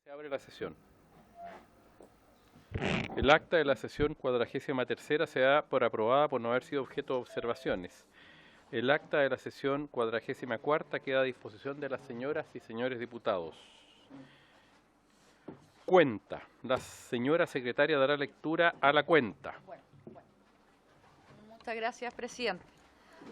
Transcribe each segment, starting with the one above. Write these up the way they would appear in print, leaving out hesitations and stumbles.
Se abre la sesión. El acta de la sesión 43ª se da por aprobada por no haber sido objeto de observaciones. El acta de la sesión 44ª queda a disposición de las señoras y señores diputados. Cuenta. La señora secretaria dará lectura a la cuenta. Muchas gracias, presidente.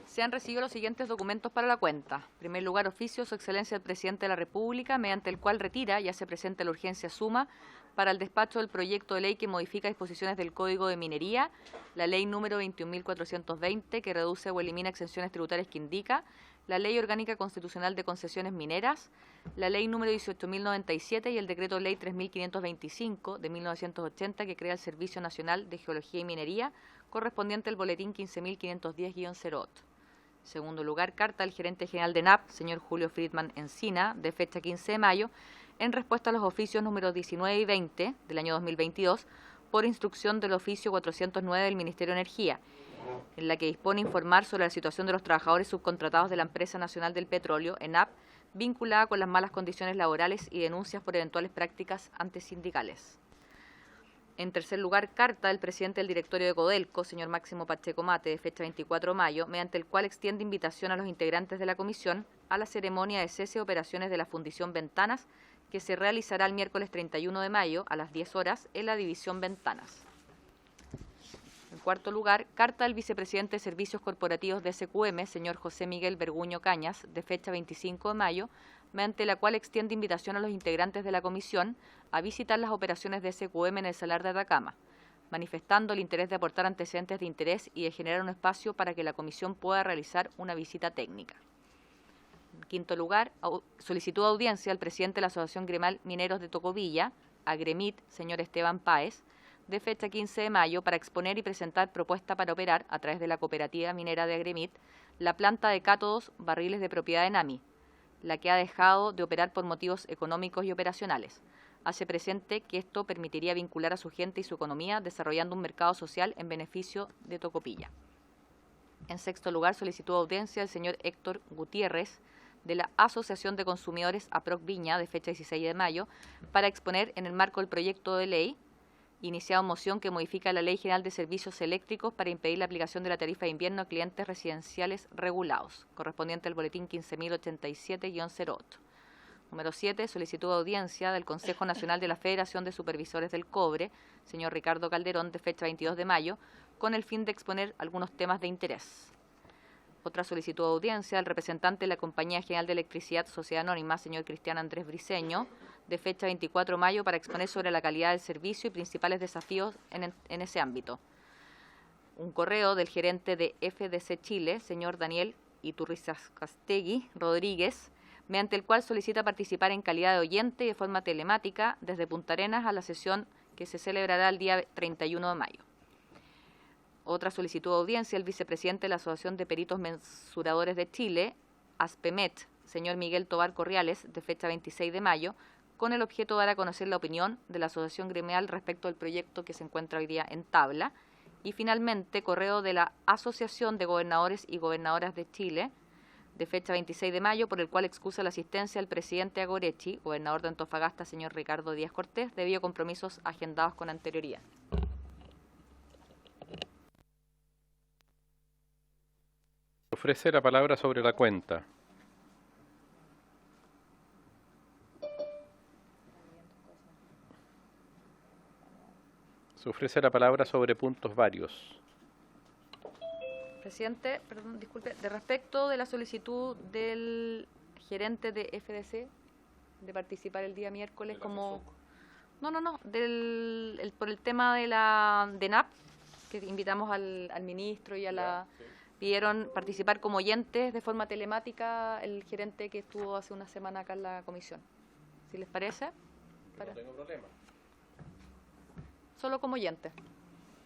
Se han recibido los siguientes documentos para la cuenta. En primer lugar, oficio Su Excelencia el Presidente de la República, mediante el cual retira y hace presente la urgencia suma para el despacho del proyecto de ley que modifica disposiciones del Código de Minería, la ley número 21.420, que reduce o elimina exenciones tributarias que indica, la ley orgánica constitucional de concesiones mineras, la ley número 18.097 y el decreto ley 3.525 de 1980, que crea el Servicio Nacional de Geología y Minería, correspondiente al boletín 15.510-08. En segundo lugar, carta del gerente general de ENAP, señor Julio Friedman Encina, de fecha 15 de mayo, en respuesta a los oficios números 19 y 20 del año 2022, por instrucción del oficio 409 del Ministerio de Energía, en la que dispone informar sobre la situación de los trabajadores subcontratados de la Empresa Nacional del Petróleo, ENAP, vinculada con las malas condiciones laborales y denuncias por eventuales prácticas antisindicales. En tercer lugar, carta del presidente del directorio de Codelco, señor Máximo Pacheco Mate, de fecha 24 de mayo, mediante el cual extiende invitación a los integrantes de la comisión a la ceremonia de cese de operaciones de la Fundición Ventanas, que se realizará el miércoles 31 de mayo a las 10 horas en la División Ventanas. En cuarto lugar, carta del vicepresidente de Servicios Corporativos de SQM, señor José Miguel Berguño Cañas, de fecha 25 de mayo, mediante la cual extiende invitación a los integrantes de la comisión a visitar las operaciones de SQM en el Salar de Atacama, manifestando el interés de aportar antecedentes de interés y de generar un espacio para que la comisión pueda realizar una visita técnica. En quinto lugar, solicitud de audiencia al presidente de la Asociación Gremial Mineros de Tocopilla, Agremit, señor Esteban Páez, de fecha 15 de mayo, para exponer y presentar propuesta para operar, a través de la cooperativa minera de Agremit, la planta de cátodos barriles de propiedad de NAMI, la que ha dejado de operar por motivos económicos y operacionales. Hace presente que esto permitiría vincular a su gente y su economía, desarrollando un mercado social en beneficio de Tocopilla. En sexto lugar, solicitud de audiencia del señor Héctor Gutiérrez, de la Asociación de Consumidores APROC Viña, de fecha 16 de mayo, para exponer en el marco del proyecto de ley iniciado moción que modifica la Ley General de Servicios Eléctricos para impedir la aplicación de la tarifa de invierno a clientes residenciales regulados, correspondiente al boletín 15.087-08. Número 7, solicitud de audiencia del Consejo Nacional de la Federación de Supervisores del Cobre, señor Ricardo Calderón, de fecha 22 de mayo, con el fin de exponer algunos temas de interés. Otra solicitud de audiencia del representante de la Compañía General de Electricidad Sociedad Anónima, señor Cristian Andrés Briceño, de fecha 24 de mayo, para exponer sobre la calidad del servicio y principales desafíos en ese ámbito. Un correo del gerente de FDC Chile, señor Daniel Iturrizastegui Rodríguez, mediante el cual solicita participar en calidad de oyente y de forma telemática desde Punta Arenas a la sesión que se celebrará el día 31 de mayo. Otra solicitud de audiencia del vicepresidente de la Asociación de Peritos Mensuradores de Chile, ASPEMET, señor Miguel Tobar Corriales, de fecha 26 de mayo, con el objeto de dar a conocer la opinión de la Asociación Gremial respecto al proyecto que se encuentra hoy día en tabla. Y finalmente, correo de la Asociación de Gobernadores y Gobernadoras de Chile, de fecha 26 de mayo, por el cual excusa la asistencia al presidente Agorechi, gobernador de Antofagasta, señor Ricardo Díaz Cortés, debido a compromisos agendados con anterioridad. Ofrece la palabra sobre la cuenta. Se ofrece la palabra sobre puntos varios. Presidente, perdón, disculpe, de respecto de la solicitud del gerente de FDC de participar el día miércoles como... No, por el tema de la DENAP, que invitamos al ministro y a la... Pidieron participar como oyentes de forma telemática el gerente que estuvo hace una semana acá en la comisión. ¿Si les parece? No tengo problema. Solo como oyente.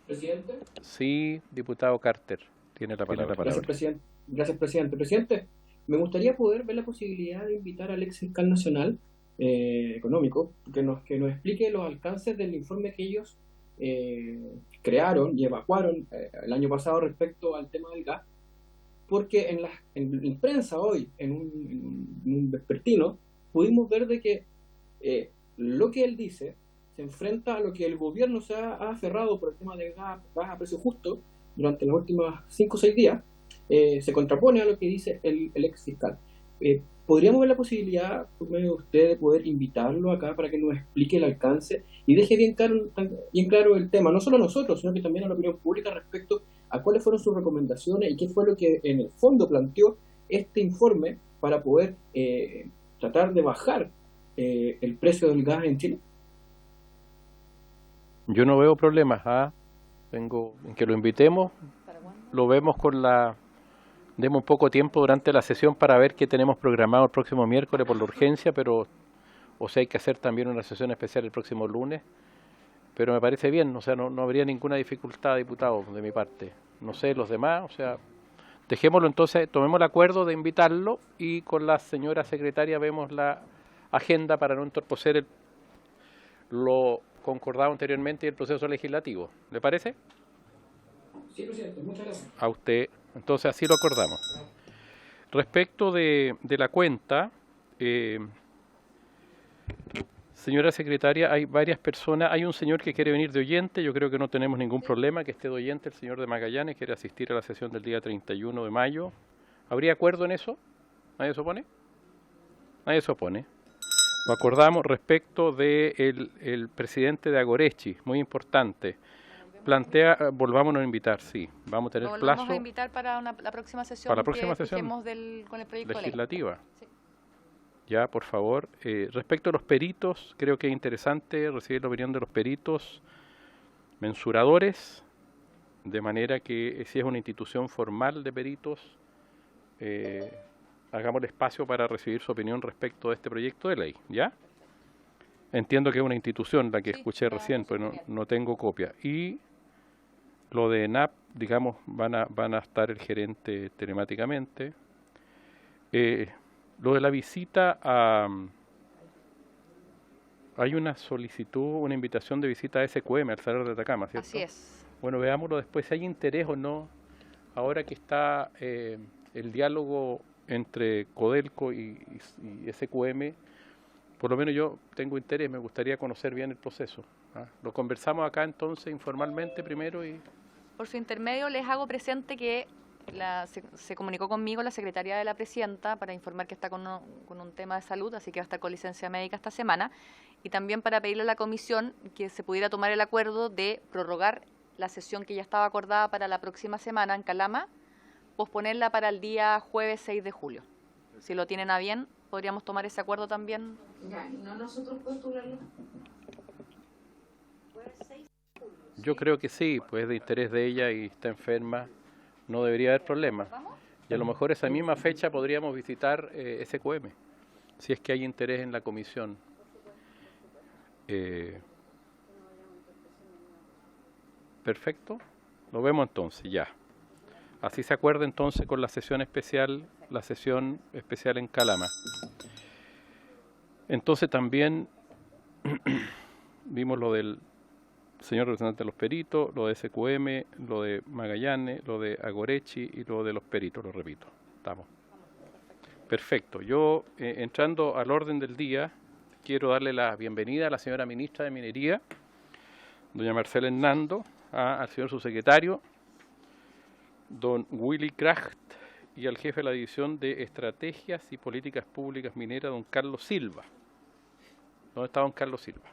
¿Presidente? Sí, diputado Carter, tiene la palabra. Gracias, presidente. Gracias, presidente. Presidente, me gustaría poder ver la posibilidad de invitar al ex fiscal nacional económico, que nos explique los alcances del informe que ellos crearon y evacuaron el año pasado respecto al tema del gas, porque en prensa hoy, en un vespertino, pudimos ver de que lo que él dice se enfrenta a lo que el gobierno ha aferrado por el tema del gas a precio justo durante los últimos 5 o 6 días, se contrapone a lo que dice el ex fiscal. ¿Podríamos ver la posibilidad, por medio de usted, de poder invitarlo acá para que nos explique el alcance y deje bien claro el tema, no solo a nosotros, sino que también a la opinión pública respecto a cuáles fueron sus recomendaciones y qué fue lo que en el fondo planteó este informe para poder tratar de bajar el precio del gas en Chile? Yo no veo problemas, vengo en que lo invitemos, lo vemos demos un poco tiempo durante la sesión para ver qué tenemos programado el próximo miércoles por la urgencia, pero o sea, hay que hacer también una sesión especial el próximo lunes, pero me parece bien, o sea, no habría ninguna dificultad, diputado, de mi parte. No sé, los demás, o sea, dejémoslo entonces, tomemos el acuerdo de invitarlo y con la señora secretaria vemos la agenda para no entorpecer lo concordado anteriormente y el proceso legislativo. ¿Le parece? Sí, presidente, muchas gracias. A usted. Entonces así lo acordamos. Respecto de la cuenta, señora secretaria, hay varias personas. Hay un señor que quiere venir de oyente. Yo creo que no tenemos ningún problema que esté de oyente. El señor de Magallanes quiere asistir a la sesión del día 31 de mayo. ¿Habría acuerdo en eso? ¿Nadie se opone? Nadie se opone. Lo acordamos respecto del el presidente de Agorechi, muy importante. Plantea, volvámonos a invitar, sí. Vamos a tener plazo. Vamos a invitar para la próxima sesión. Para la próxima sesión con el proyecto legislativa. De ley. Sí. Ya, por favor. Respecto a los peritos, creo que es interesante recibir la opinión de los peritos mensuradores, de manera que si es una institución formal de peritos, hagamos el espacio para recibir su opinión respecto de este proyecto de ley, ¿ya? Entiendo que es una institución la que escuché recién, pues no tengo copia. Y lo de ENAP, digamos, van a estar el gerente telemáticamente. Lo de la visita hay una solicitud, una invitación de visita a SQM, al Salar de Atacama, ¿cierto? Así es. Bueno, veámoslo después, si hay interés o no, ahora que está el diálogo entre Codelco y SQM, por lo menos yo tengo interés, me gustaría conocer bien el proceso. Lo conversamos acá entonces informalmente primero y... Por su intermedio les hago presente que se comunicó conmigo la secretaria de la presidenta para informar que está con un tema de salud, así que va a estar con licencia médica esta semana, y también para pedirle a la comisión que se pudiera tomar el acuerdo de prorrogar la sesión que ya estaba acordada para la próxima semana en Calama, posponerla para el día jueves 6 de julio. Si lo tienen a bien, podríamos tomar ese acuerdo también. Ya, ¿y no nosotros postularlo? Yo creo que sí, pues es de interés de ella y está enferma, no debería haber problema. Y a lo mejor esa misma fecha podríamos visitar SQM, si es que hay interés en la comisión. Perfecto, lo vemos entonces, ya. Así se acuerda entonces con la sesión especial en Calama. Entonces también vimos lo del señor representante de los peritos, lo de SQM, lo de Magallanes, lo de Agorechi y lo de los peritos, lo repito. Estamos. Perfecto. Yo, entrando al orden del día, quiero darle la bienvenida a la señora ministra de Minería, doña Marcela Hernando, al señor subsecretario, don Willy Kracht, y al jefe de la División de Estrategias y Políticas Públicas Mineras, don Carlos Silva. ¿Dónde está don Carlos Silva?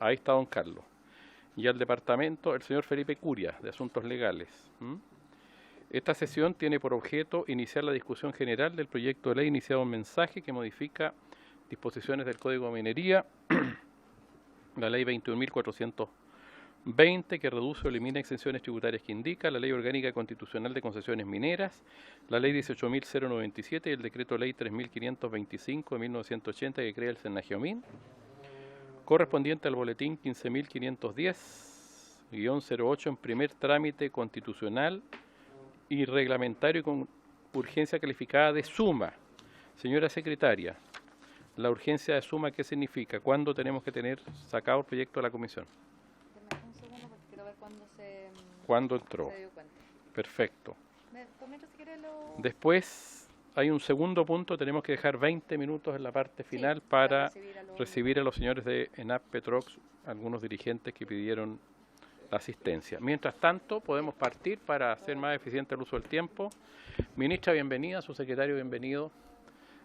Ahí está don Carlos. Y al departamento, el señor Felipe Curia, de Asuntos Legales. Esta sesión tiene por objeto iniciar la discusión general del proyecto de ley iniciado en mensaje que modifica disposiciones del Código de Minería, la ley 21.420 que reduce o elimina exenciones tributarias que indica, la ley orgánica constitucional de concesiones mineras, la ley 18.097 y el decreto ley 3.525 de 1980 que crea el Senagiomín, correspondiente al boletín 15.510-08 en primer trámite constitucional y reglamentario con urgencia calificada de suma. Señora secretaria, La urgencia de suma, ¿qué significa? ¿Cuándo tenemos que tener sacado el proyecto de la comisión? Deme un segundo porque quiero ver ¿Cuándo entró? se dio cuenta. Perfecto. Mientras si quiere lo... Después hay un segundo punto, tenemos que dejar 20 minutos en la parte final para recibir a los señores de ENAP Petrox, algunos dirigentes que pidieron la asistencia. Mientras tanto, podemos partir para hacer más eficiente el uso del tiempo. Ministra, bienvenida. Su secretario, bienvenido.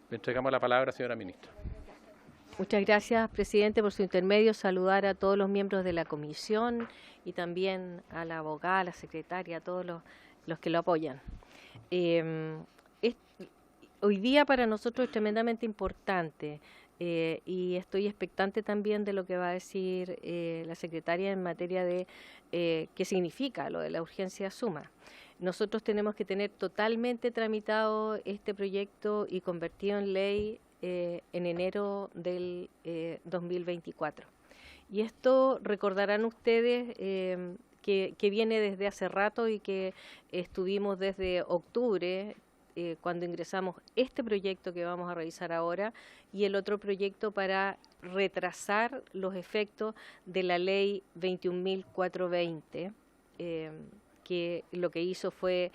Le entregamos la palabra, señora ministra. Muchas gracias, presidente, por su intermedio. Saludar a todos los miembros de la comisión y también a la abogada, a la secretaria, a todos los que lo apoyan. Hoy día para nosotros es tremendamente importante y estoy expectante también de lo que va a decir la secretaria en materia de qué significa lo de la urgencia suma. Nosotros tenemos que tener totalmente tramitado este proyecto y convertido en ley en enero del 2024. Y esto recordarán ustedes que viene desde hace rato y que estuvimos desde octubre cuando ingresamos este proyecto que vamos a revisar ahora y el otro proyecto para retrasar los efectos de la ley 21.420, que lo que hizo fue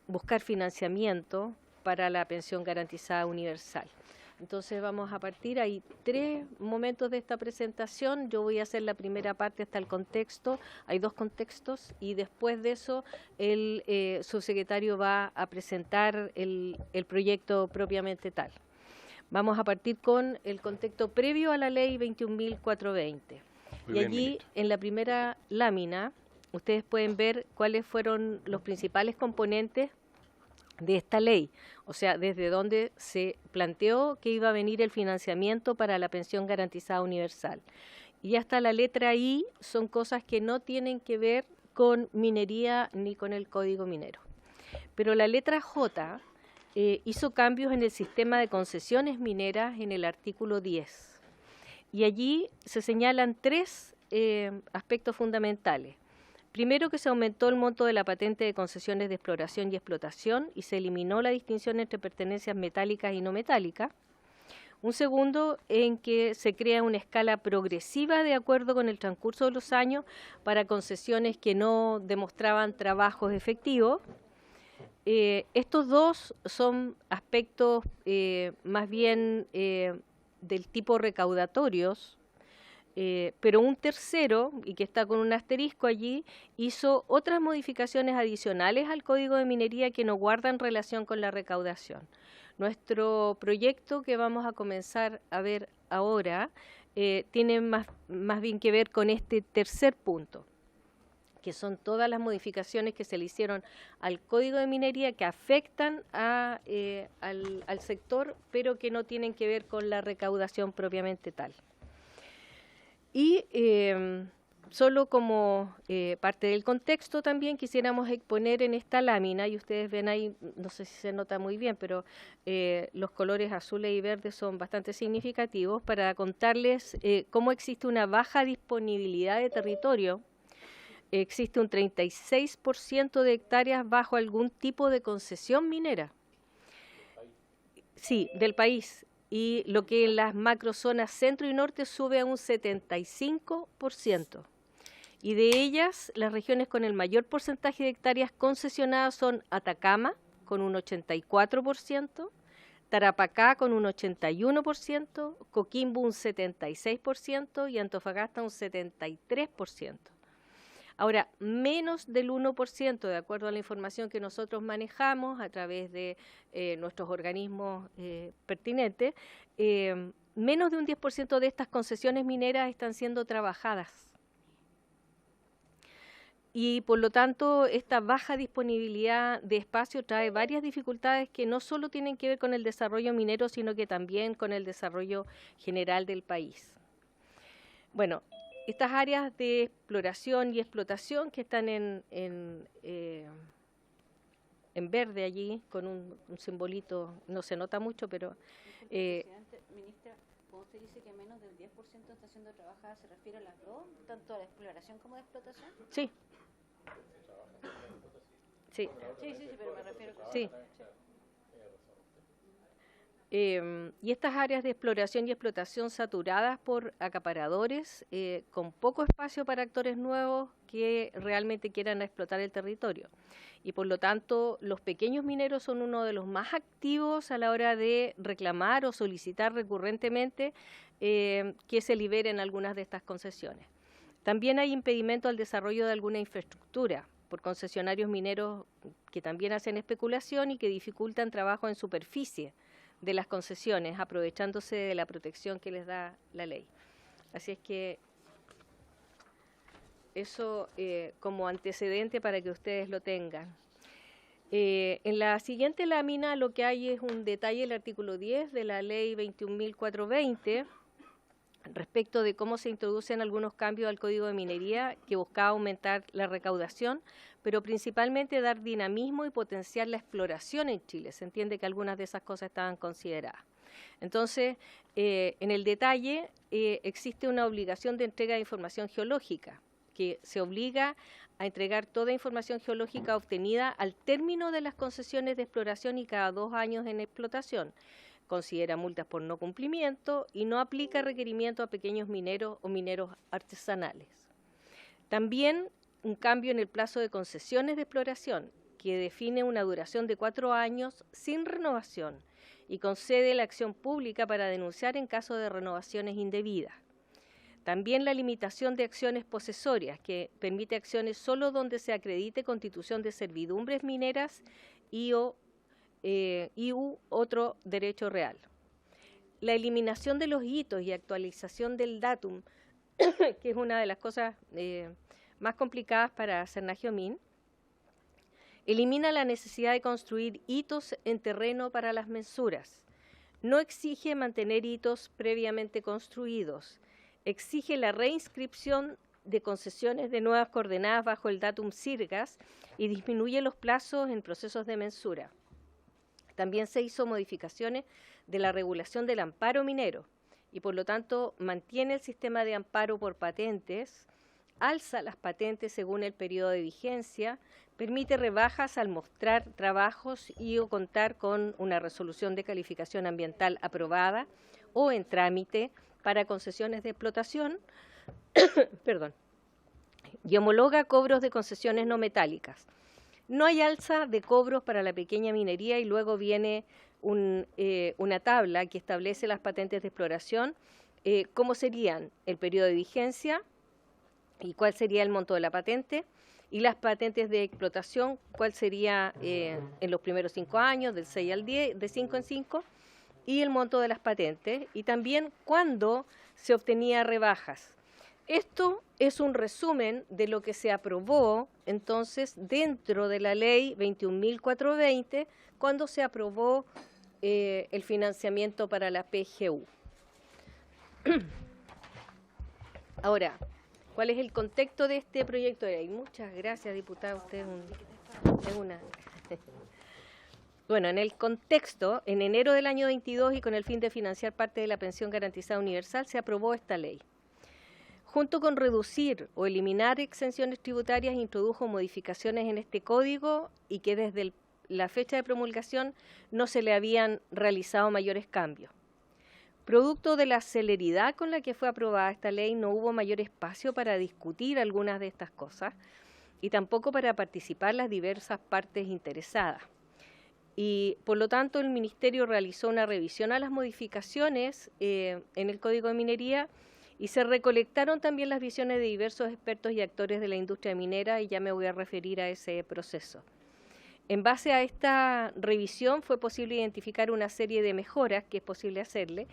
buscar financiamiento para la pensión garantizada universal. Entonces vamos a partir, hay 3 momentos de esta presentación, yo voy a hacer la primera parte hasta el contexto, hay 2 contextos y después de eso el subsecretario va a presentar el proyecto propiamente tal. Vamos a partir con el contexto previo a la ley 21.420 y allí ministra. En la primera lámina ustedes pueden ver cuáles fueron los principales componentes de esta ley, o sea, desde donde se planteó que iba a venir el financiamiento para la pensión garantizada universal. Y hasta la letra I son cosas que no tienen que ver con minería ni con el código minero. Pero la letra J hizo cambios en el sistema de concesiones mineras en el artículo 10. Y allí se señalan 3 aspectos fundamentales. Primero, que se aumentó el monto de la patente de concesiones de exploración y explotación y se eliminó la distinción entre pertenencias metálicas y no metálicas. Un segundo, en que se crea una escala progresiva de acuerdo con el transcurso de los años para concesiones que no demostraban trabajos efectivos. Estos 2 son aspectos más bien del tipo recaudatorios, pero un tercero, y que está con un asterisco allí, hizo otras modificaciones adicionales al Código de Minería que no guardan relación con la recaudación. Nuestro proyecto que vamos a comenzar a ver ahora tiene más bien que ver con este tercer punto, que son todas las modificaciones que se le hicieron al Código de Minería que afectan al sector, pero que no tienen que ver con la recaudación propiamente tal. Y solo como parte del contexto también quisiéramos exponer en esta lámina, y ustedes ven ahí, no sé si se nota muy bien, pero los colores azules y verdes son bastante significativos para contarles cómo existe una baja disponibilidad de territorio. Existe un 36% de hectáreas bajo algún tipo de concesión minera. Sí, del país. Y lo que en las macrozonas centro y norte sube a un 75%. Y de ellas, las regiones con el mayor porcentaje de hectáreas concesionadas son Atacama, con un 84%, Tarapacá con un 81%, Coquimbo un 76% y Antofagasta un 73%. Ahora, menos del 1%, de acuerdo a la información que nosotros manejamos a través de nuestros organismos pertinentes, menos de un 10% de estas concesiones mineras están siendo trabajadas. Y por lo tanto, esta baja disponibilidad de espacio trae varias dificultades que no solo tienen que ver con el desarrollo minero, sino que también con el desarrollo general del país. Bueno, estas áreas de exploración y explotación que están en verde allí, con un simbolito, no se nota mucho, pero... Ministra, cuando usted dice que menos del 10% está siendo trabajada, ¿se refiere a las dos, tanto a la exploración como a la explotación? Sí. Sí. Sí, pero me refiero a... Sí. Y estas áreas de exploración y explotación saturadas por acaparadores, con poco espacio para actores nuevos que realmente quieran explotar el territorio. Y por lo tanto, los pequeños mineros son uno de los más activos a la hora de reclamar o solicitar recurrentemente que se liberen algunas de estas concesiones. También hay impedimento al desarrollo de alguna infraestructura por concesionarios mineros que también hacen especulación y que dificultan trabajo en superficie de las concesiones, aprovechándose de la protección que les da la ley. Así es que eso como antecedente para que ustedes lo tengan. En la siguiente lámina lo que hay es un detalle del artículo 10 de la ley 21.420 respecto de cómo se introducen algunos cambios al Código de Minería que buscaba aumentar la recaudación, pero principalmente dar dinamismo y potenciar la exploración en Chile. Se entiende que algunas de esas cosas estaban consideradas. Entonces, en el detalle existe una obligación de entrega de información geológica, que se obliga a entregar toda información geológica obtenida al término de las concesiones de exploración y cada 2 años en explotación. Considera multas por no cumplimiento y no aplica requerimientos a pequeños mineros o mineros artesanales. También un cambio en el plazo de concesiones de exploración, que define una duración de 4 años sin renovación y concede la acción pública para denunciar en caso de renovaciones indebidas. También la limitación de acciones posesorias, que permite acciones solo donde se acredite constitución de servidumbres mineras y otro derecho real. La eliminación de los hitos y actualización del datum, que es una de las cosas más complicadas para Cernagiomín, elimina la necesidad de construir hitos en terreno para las mensuras. No exige mantener hitos previamente construidos. Exige la reinscripción de concesiones de nuevas coordenadas bajo el datum Sirgas y disminuye los plazos en procesos de mensura. También se hizo modificaciones de la regulación del amparo minero y por lo tanto mantiene el sistema de amparo por patentes, alza las patentes según el periodo de vigencia, permite rebajas al mostrar trabajos y o contar con una resolución de calificación ambiental aprobada o en trámite para concesiones de explotación, y homologa cobros de concesiones no metálicas. No hay alza de cobros para la pequeña minería y luego viene una tabla que establece las patentes de exploración, cómo serían el periodo de vigencia y cuál sería el monto de la patente, y las patentes de explotación, cuál sería en los primeros 5 años, del 6 al 10, de 5 en 5, y el monto de las patentes, y también cuándo se obtenía rebajas. Esto es un resumen de lo que se aprobó entonces dentro de la ley 21.420 cuando se aprobó el financiamiento para la PGU. Ahora, ¿cuál es el contexto de este proyecto de ley? Muchas gracias, diputada. Usted es una... Bueno, en el contexto, en enero del año 22 y con el fin de financiar parte de la pensión garantizada universal, se aprobó esta ley. Junto con reducir o eliminar exenciones tributarias, introdujo modificaciones en este código y que desde la fecha de promulgación no se le habían realizado mayores cambios. Producto de la celeridad con la que fue aprobada esta ley, no hubo mayor espacio para discutir algunas de estas cosas y tampoco para participar las diversas partes interesadas. Y por lo tanto el Ministerio realizó una revisión a las modificaciones en el Código de Minería y se recolectaron también las visiones de diversos expertos y actores de la industria minera y ya me voy a referir a ese proceso. En base a esta revisión fue posible identificar una serie de mejoras que es posible hacerle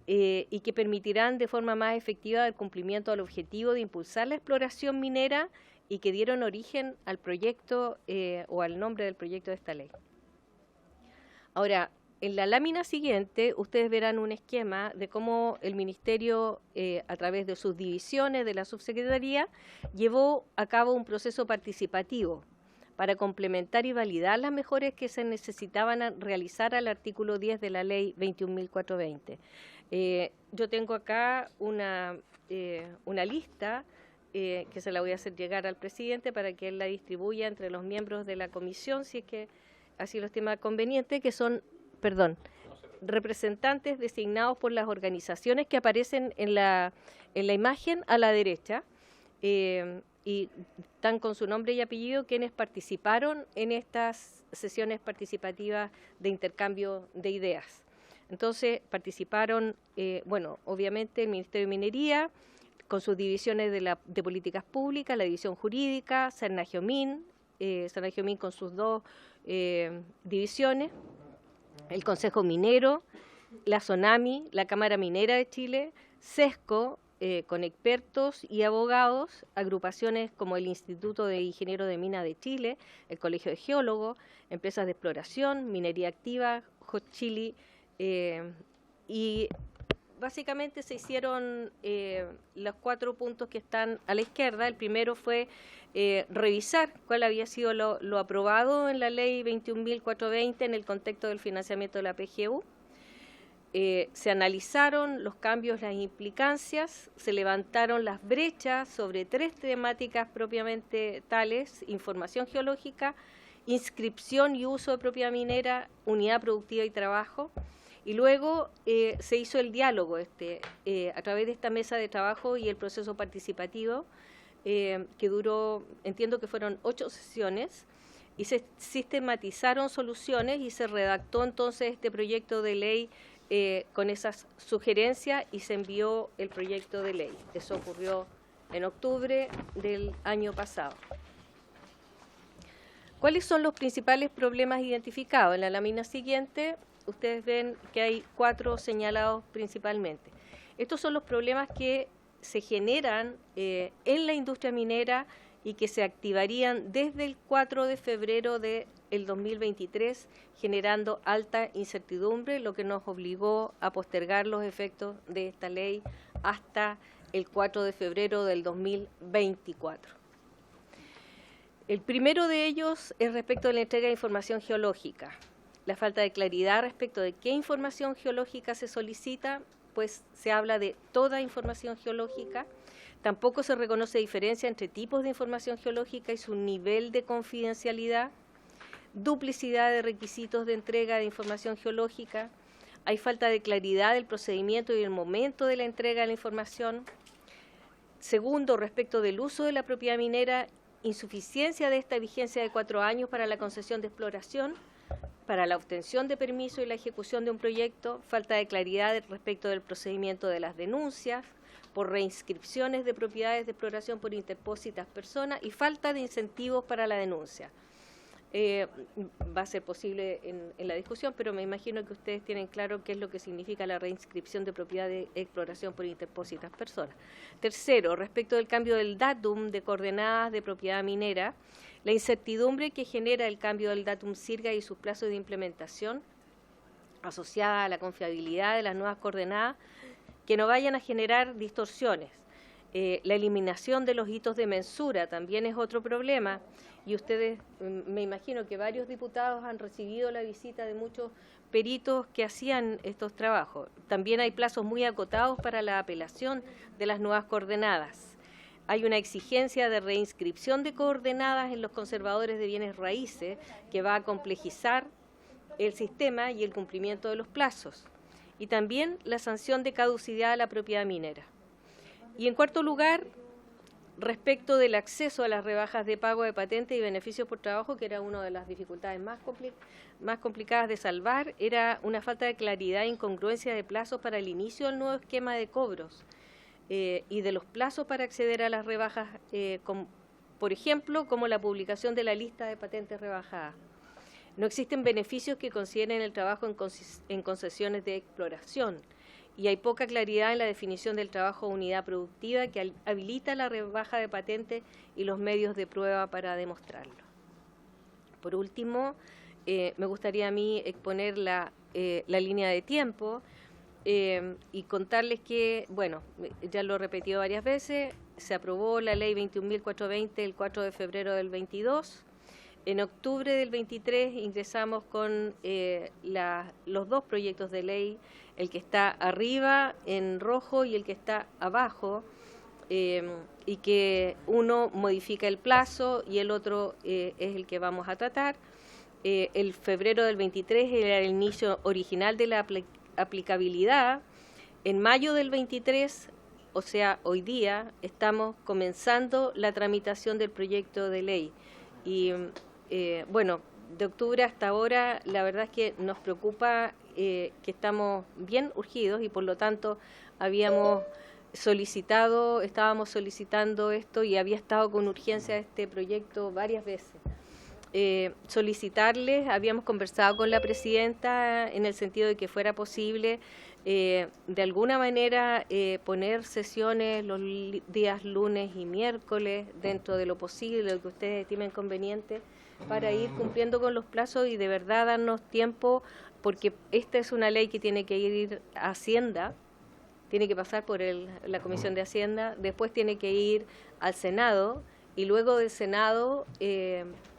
y que permitirán de forma más efectiva el cumplimiento del objetivo de impulsar la exploración minera y que dieron origen al proyecto o al nombre del proyecto de esta ley. Ahora, en la lámina siguiente ustedes verán un esquema de cómo el Ministerio, a través de sus divisiones de la Subsecretaría, llevó a cabo un proceso participativo para complementar y validar las mejoras que se necesitaban realizar al artículo 10 de la Ley 21.420. Yo tengo acá una lista que se la voy a hacer llegar al presidente para que él la distribuya entre los miembros de la comisión, si es que así lo estima conveniente, que son, perdón. No se preocupe. representantes designados por las organizaciones que aparecen en la imagen a la derecha, y están con su nombre y apellido quienes participaron en estas sesiones participativas de intercambio de ideas. Entonces participaron, obviamente el Ministerio de Minería, con sus divisiones de políticas públicas, la división jurídica, Cernagiomín con sus dos divisiones, el Consejo Minero, la SONAMI, la Cámara Minera de Chile, SESCO, con expertos y abogados, agrupaciones como el Instituto de Ingenieros de Minas de Chile, el Colegio de Geólogos, empresas de exploración, Minería Activa, Hot Chili, y básicamente se hicieron los 4 puntos que están a la izquierda. El primero fue revisar cuál había sido lo aprobado en la ley 21.420 en el contexto del financiamiento de la PGU. Se analizaron los cambios, las implicancias, se levantaron las brechas sobre 3 temáticas propiamente tales: información geológica, inscripción y uso de propiedad minera, unidad productiva y trabajo. Y luego se hizo el diálogo a través de esta mesa de trabajo y el proceso participativo, que duró, entiendo que fueron 8 sesiones, y se sistematizaron soluciones y se redactó entonces este proyecto de ley con esas sugerencias, y se envió el proyecto de ley. Eso ocurrió en octubre del año pasado. ¿Cuáles son los principales problemas identificados? En la lámina siguiente ustedes ven que hay 4 señalados principalmente. Estos son los problemas que se generan en la industria minera y que se activarían desde el 4 de febrero del 2023, generando alta incertidumbre, lo que nos obligó a postergar los efectos de esta ley hasta el 4 de febrero del 2024. El primero de ellos es respecto de la entrega de información geológica. La falta de claridad respecto de qué información geológica se solicita, pues se habla de toda información geológica. Tampoco se reconoce diferencia entre tipos de información geológica y su nivel de confidencialidad, duplicidad de requisitos de entrega de información geológica, hay falta de claridad del procedimiento y el momento de la entrega de la información. Segundo, respecto del uso de la propiedad minera, insuficiencia de esta vigencia de 4 años para la concesión de exploración, para la obtención de permiso y la ejecución de un proyecto, falta de claridad respecto del procedimiento de las denuncias, por reinscripciones de propiedades de exploración por interpósitas personas y falta de incentivos para la denuncia. Va a ser posible en la discusión, pero me imagino que ustedes tienen claro qué es lo que significa la reinscripción de propiedad de exploración por interpósitas personas. Tercero, respecto del cambio del datum de coordenadas de propiedad minera, la incertidumbre que genera el cambio del datum SIRGA y sus plazos de implementación, asociada a la confiabilidad de las nuevas coordenadas, que no vayan a generar distorsiones. La eliminación de los hitos de mensura también es otro problema, y ustedes, me imagino que varios diputados han recibido la visita de muchos peritos que hacían estos trabajos. También hay plazos muy acotados para la apelación de las nuevas coordenadas. Hay una exigencia de reinscripción de coordenadas en los conservadores de bienes raíces que va a complejizar el sistema y el cumplimiento de los plazos. Y también la sanción de caducidad a la propiedad minera. Y en cuarto lugar, respecto del acceso a las rebajas de pago de patentes y beneficios por trabajo, que era una de las dificultades más complicadas de salvar, era una falta de claridad e incongruencia de plazos para el inicio del nuevo esquema de cobros y de los plazos para acceder a las rebajas, por ejemplo, como la publicación de la lista de patentes rebajadas. No existen beneficios que consideren el trabajo en concesiones de exploración, y hay poca claridad en la definición del trabajo de unidad productiva que habilita la rebaja de patente y los medios de prueba para demostrarlo. Por último, me gustaría a mí exponer la línea de tiempo y contarles que, bueno, ya lo he repetido varias veces, se aprobó la ley 21.420 el 4 de febrero del 22. En octubre del 23 ingresamos con los 2 proyectos de ley, el que está arriba en rojo y el que está abajo, y que uno modifica el plazo y el otro es el que vamos a tratar. el febrero del 23 era el inicio original de la aplicabilidad. En mayo del 23, o sea, hoy día, estamos comenzando la tramitación del proyecto de ley. Y bueno, de octubre hasta ahora, la verdad es que nos preocupa que estamos bien urgidos y por lo tanto estábamos solicitando esto y había estado con urgencia este proyecto varias veces. Solicitarles, habíamos conversado con la presidenta en el sentido de que fuera posible de alguna manera poner sesiones los días lunes y miércoles dentro de lo posible, lo que ustedes estimen conveniente, para ir cumpliendo con los plazos y de verdad darnos tiempo, porque esta es una ley que tiene que ir a Hacienda, tiene que pasar por la Comisión de Hacienda, después tiene que ir al Senado y luego del Senado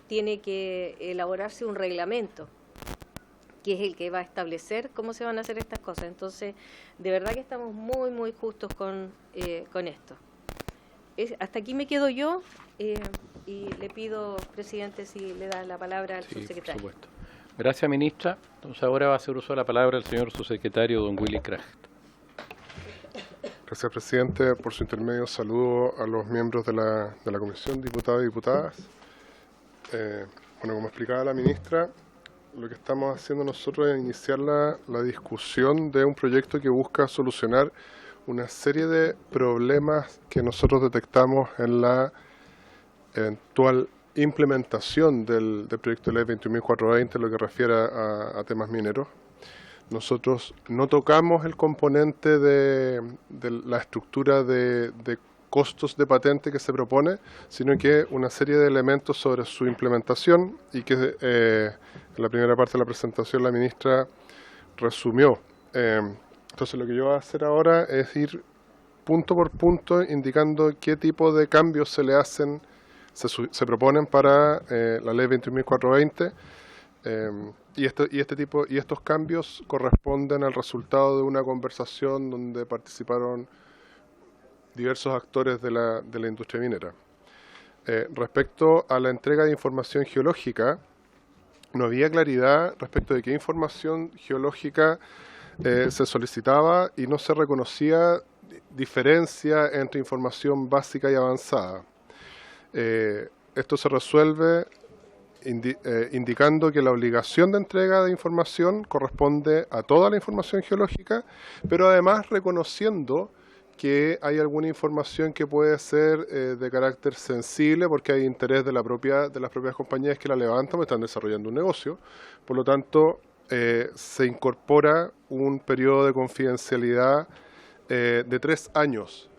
tiene que elaborarse un reglamento, que es el que va a establecer cómo se van a hacer estas cosas. Entonces, de verdad que estamos muy, muy justos con esto. Hasta aquí me quedo yo y le pido, presidente, si le da la palabra al subsecretario. Por supuesto. Gracias, ministra. Entonces ahora va a hacer uso de la palabra el señor subsecretario, don Willy Kraft. Gracias, presidente. Por su intermedio, saludo a los miembros de la comisión, diputados y diputadas. Bueno, como explicaba la ministra, lo que estamos haciendo nosotros es iniciar la discusión de un proyecto que busca solucionar una serie de problemas que nosotros detectamos en la eventual implementación del proyecto de ley 21.420, lo que refiere a temas mineros. Nosotros no tocamos el componente de la estructura de costos de patente que se propone, sino que una serie de elementos sobre su implementación y que en la primera parte de la presentación la ministra resumió. Entonces lo que yo voy a hacer ahora es ir punto por punto indicando qué tipo de cambios se proponen para la ley 21.420 y estos cambios corresponden al resultado de una conversación donde participaron diversos actores de la industria minera. Respecto a la entrega de información geológica, no había claridad respecto de qué información geológica se solicitaba y no se reconocía diferencia entre información básica y avanzada. Esto se resuelve indicando que la obligación de entrega de información corresponde a toda la información geológica, pero además reconociendo que hay alguna información que puede ser de carácter sensible porque hay interés de las propias compañías que la levantan o están desarrollando un negocio. Por lo tanto, se incorpora un periodo de confidencialidad de 3 años.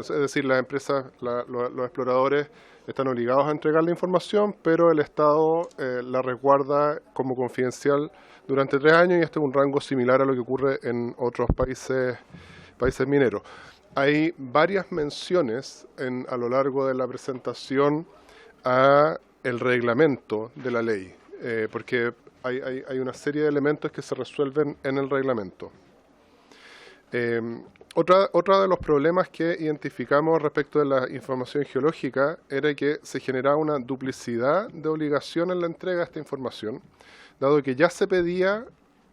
Es decir, las empresas, los exploradores están obligados a entregar la información, pero el Estado la resguarda como confidencial durante 3 años y este es un rango similar a lo que ocurre en otros países mineros. Hay varias menciones a lo largo de la presentación a el reglamento de la ley, porque hay una serie de elementos que se resuelven en el reglamento. Otra de los problemas que identificamos respecto de la información geológica era que se generaba una duplicidad de obligación en la entrega de esta información, dado que ya se pedía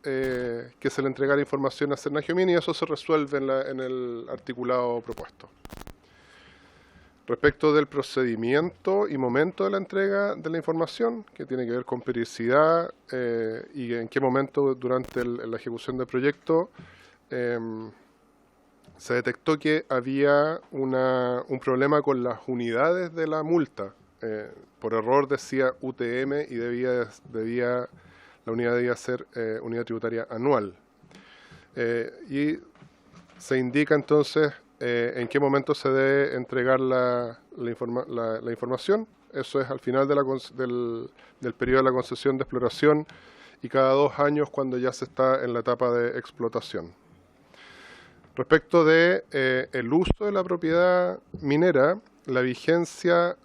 que se le entregara información a Cernagiomín y eso se resuelve en el articulado propuesto. Respecto del procedimiento y momento de la entrega de la información, que tiene que ver con periodicidad y en qué momento durante la ejecución del proyecto se detectó que había un problema con las unidades de la multa. Por error decía UTM y la unidad debía ser unidad tributaria anual. Y se indica entonces en qué momento se debe entregar la información. Eso es al final del periodo de la concesión de exploración y cada 2 años cuando ya se está en la etapa de explotación. Respecto de el uso de la propiedad minera, la vigencia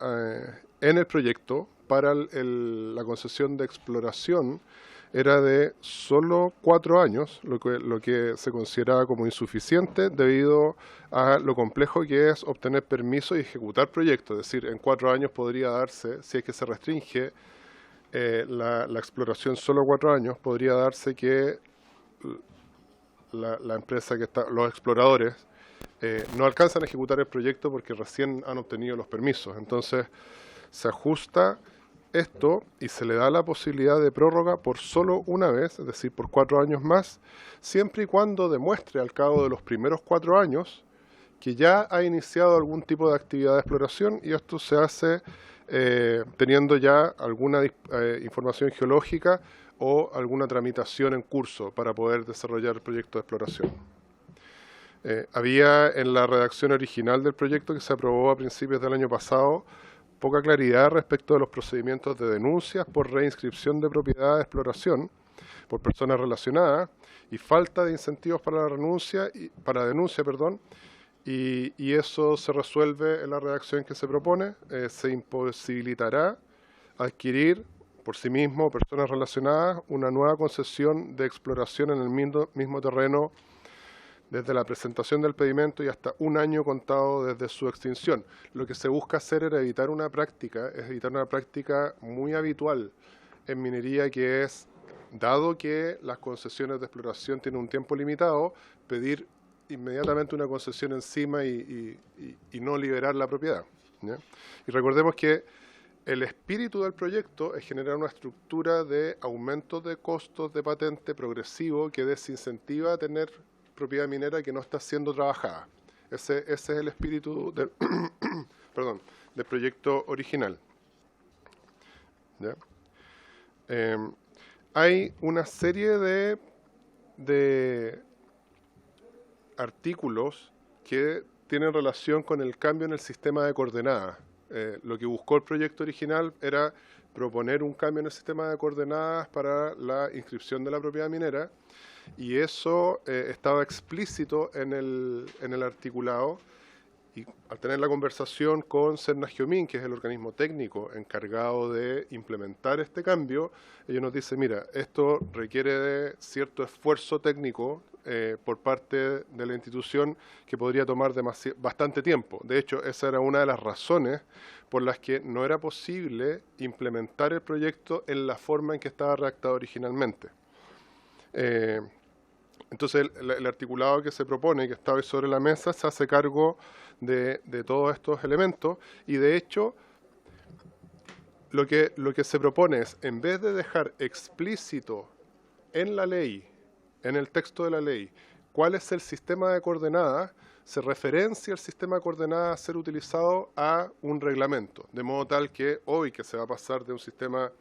en el proyecto para la concesión de exploración era de solo 4 años, lo que se consideraba como insuficiente debido a lo complejo que es obtener permiso y ejecutar proyectos. Es decir, en 4 años podría darse, si es que se restringe la exploración solo 4 años, podría darse que la empresa que está, los exploradores, no alcanzan a ejecutar el proyecto porque recién han obtenido los permisos. Entonces, se ajusta esto y se le da la posibilidad de prórroga por solo una vez, es decir, por 4 años más, siempre y cuando demuestre al cabo de los primeros 4 años que ya ha iniciado algún tipo de actividad de exploración, y esto se hace teniendo ya alguna información geológica o alguna tramitación en curso para poder desarrollar el proyecto de exploración. Había en la redacción original del proyecto, que se aprobó a principios del año pasado, poca claridad respecto de los procedimientos de denuncias por reinscripción de propiedad de exploración por personas relacionadas y falta de incentivos para la denuncia, y eso se resuelve en la redacción que se propone. Se imposibilitará adquirir por sí mismo o personas relacionadas una nueva concesión de exploración en el mismo terreno desde la presentación del pedimento y hasta 1 año contado desde su extinción. Lo que se busca hacer era evitar una práctica muy habitual en minería, que es, dado que las concesiones de exploración tienen un tiempo limitado, pedir inmediatamente una concesión encima y no liberar la propiedad, ¿ya? Y recordemos que el espíritu del proyecto es generar una estructura de aumento de costos de patente progresivo que desincentiva a tener propiedad minera que no está siendo trabajada. Ese es el espíritu del, del proyecto original, ¿ya? Hay una serie de artículos que tienen relación con el cambio en el sistema de coordenadas. Lo que buscó el proyecto original era proponer un cambio en el sistema de coordenadas para la inscripción de la propiedad minera, y eso estaba explícito en el articulado. Y al tener la conversación con Cernagiomin, que es el organismo técnico encargado de implementar este cambio, ellos nos dicen, mira, esto requiere de cierto esfuerzo técnico por parte de la institución que podría tomar bastante tiempo. De hecho, esa era una de las razones por las que no era posible implementar el proyecto en la forma en que estaba redactado originalmente. Entonces, el articulado que se propone, que está hoy sobre la mesa, se hace cargo de todos estos elementos, y de hecho, lo que se propone es, en vez de dejar explícito en la ley, en el texto de la ley, cuál es el sistema de coordenadas, se referencia el sistema de coordenadas a ser utilizado a un reglamento, de modo tal que hoy, que se va a pasar de un sistema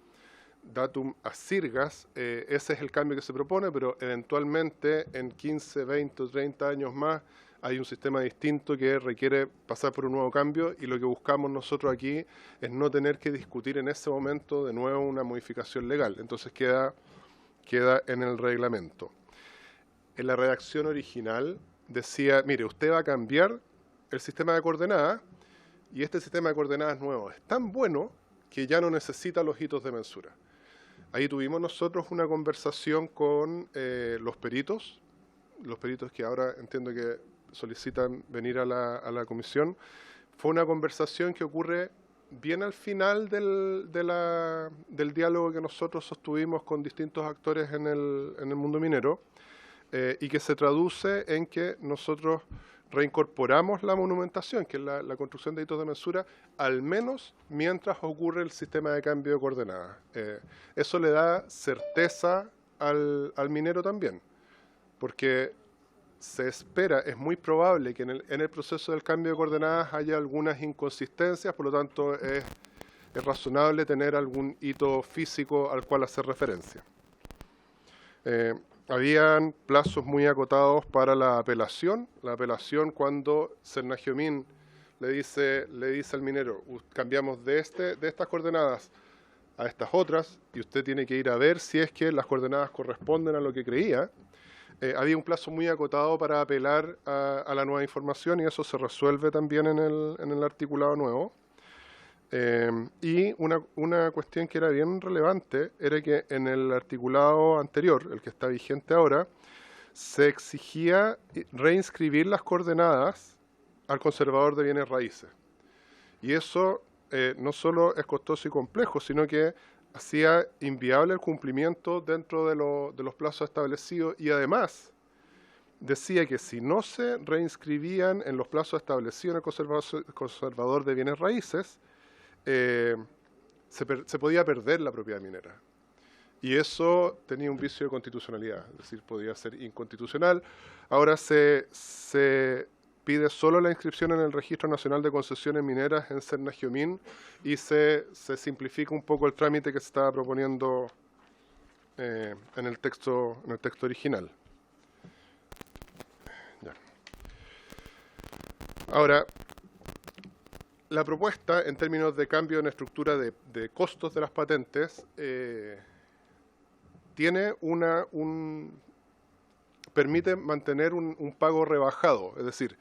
datum a sirgas, ese es el cambio que se propone, pero eventualmente en 15, 20 o 30 años más hay un sistema distinto que requiere pasar por un nuevo cambio, y lo que buscamos nosotros aquí es no tener que discutir en ese momento de nuevo una modificación legal. Entonces queda en el reglamento. En la redacción original decía, mire, usted va a cambiar el sistema de coordenadas, y este sistema de coordenadas nuevo es tan bueno que ya no necesita los hitos de mensura. Ahí tuvimos nosotros una conversación con los peritos que ahora entiendo que solicitan venir a la comisión. Fue una conversación que ocurre bien al final del diálogo que nosotros sostuvimos con distintos actores en el mundo minero, y que se traduce en que nosotros reincorporamos la monumentación, que es la construcción de hitos de mensura, al menos mientras ocurre el sistema de cambio de coordenadas. Eso le da certeza al minero también, porque se espera, es muy probable que en el proceso del cambio de coordenadas haya algunas inconsistencias, por lo tanto es razonable tener algún hito físico al cual hacer referencia. Habían plazos muy acotados para la apelación. La apelación, cuando Cernagiomin le dice al minero, cambiamos de estas coordenadas a estas otras, y usted tiene que ir a ver si es que las coordenadas corresponden a lo que creía. Había un plazo muy acotado para apelar a la nueva información, y eso se resuelve también en el articulado nuevo. Y una cuestión que era bien relevante era que en el articulado anterior, el que está vigente ahora, se exigía reinscribir las coordenadas al conservador de bienes raíces. Y eso no solo es costoso y complejo, sino que hacía inviable el cumplimiento dentro de los plazos establecidos y además decía que si no se reinscribían en los plazos establecidos en el conservador de bienes raíces, se podía perder la propiedad minera. Y eso tenía un vicio de constitucionalidad, es decir, podía ser inconstitucional. Ahora se pide solo la inscripción en el Registro Nacional de Concesiones Mineras en Cernagiomín y se simplifica un poco el trámite que se estaba proponiendo en el texto original. Ya. Ahora, la propuesta en términos de cambio en estructura de costos de las patentes permite mantener un pago rebajado, es decir,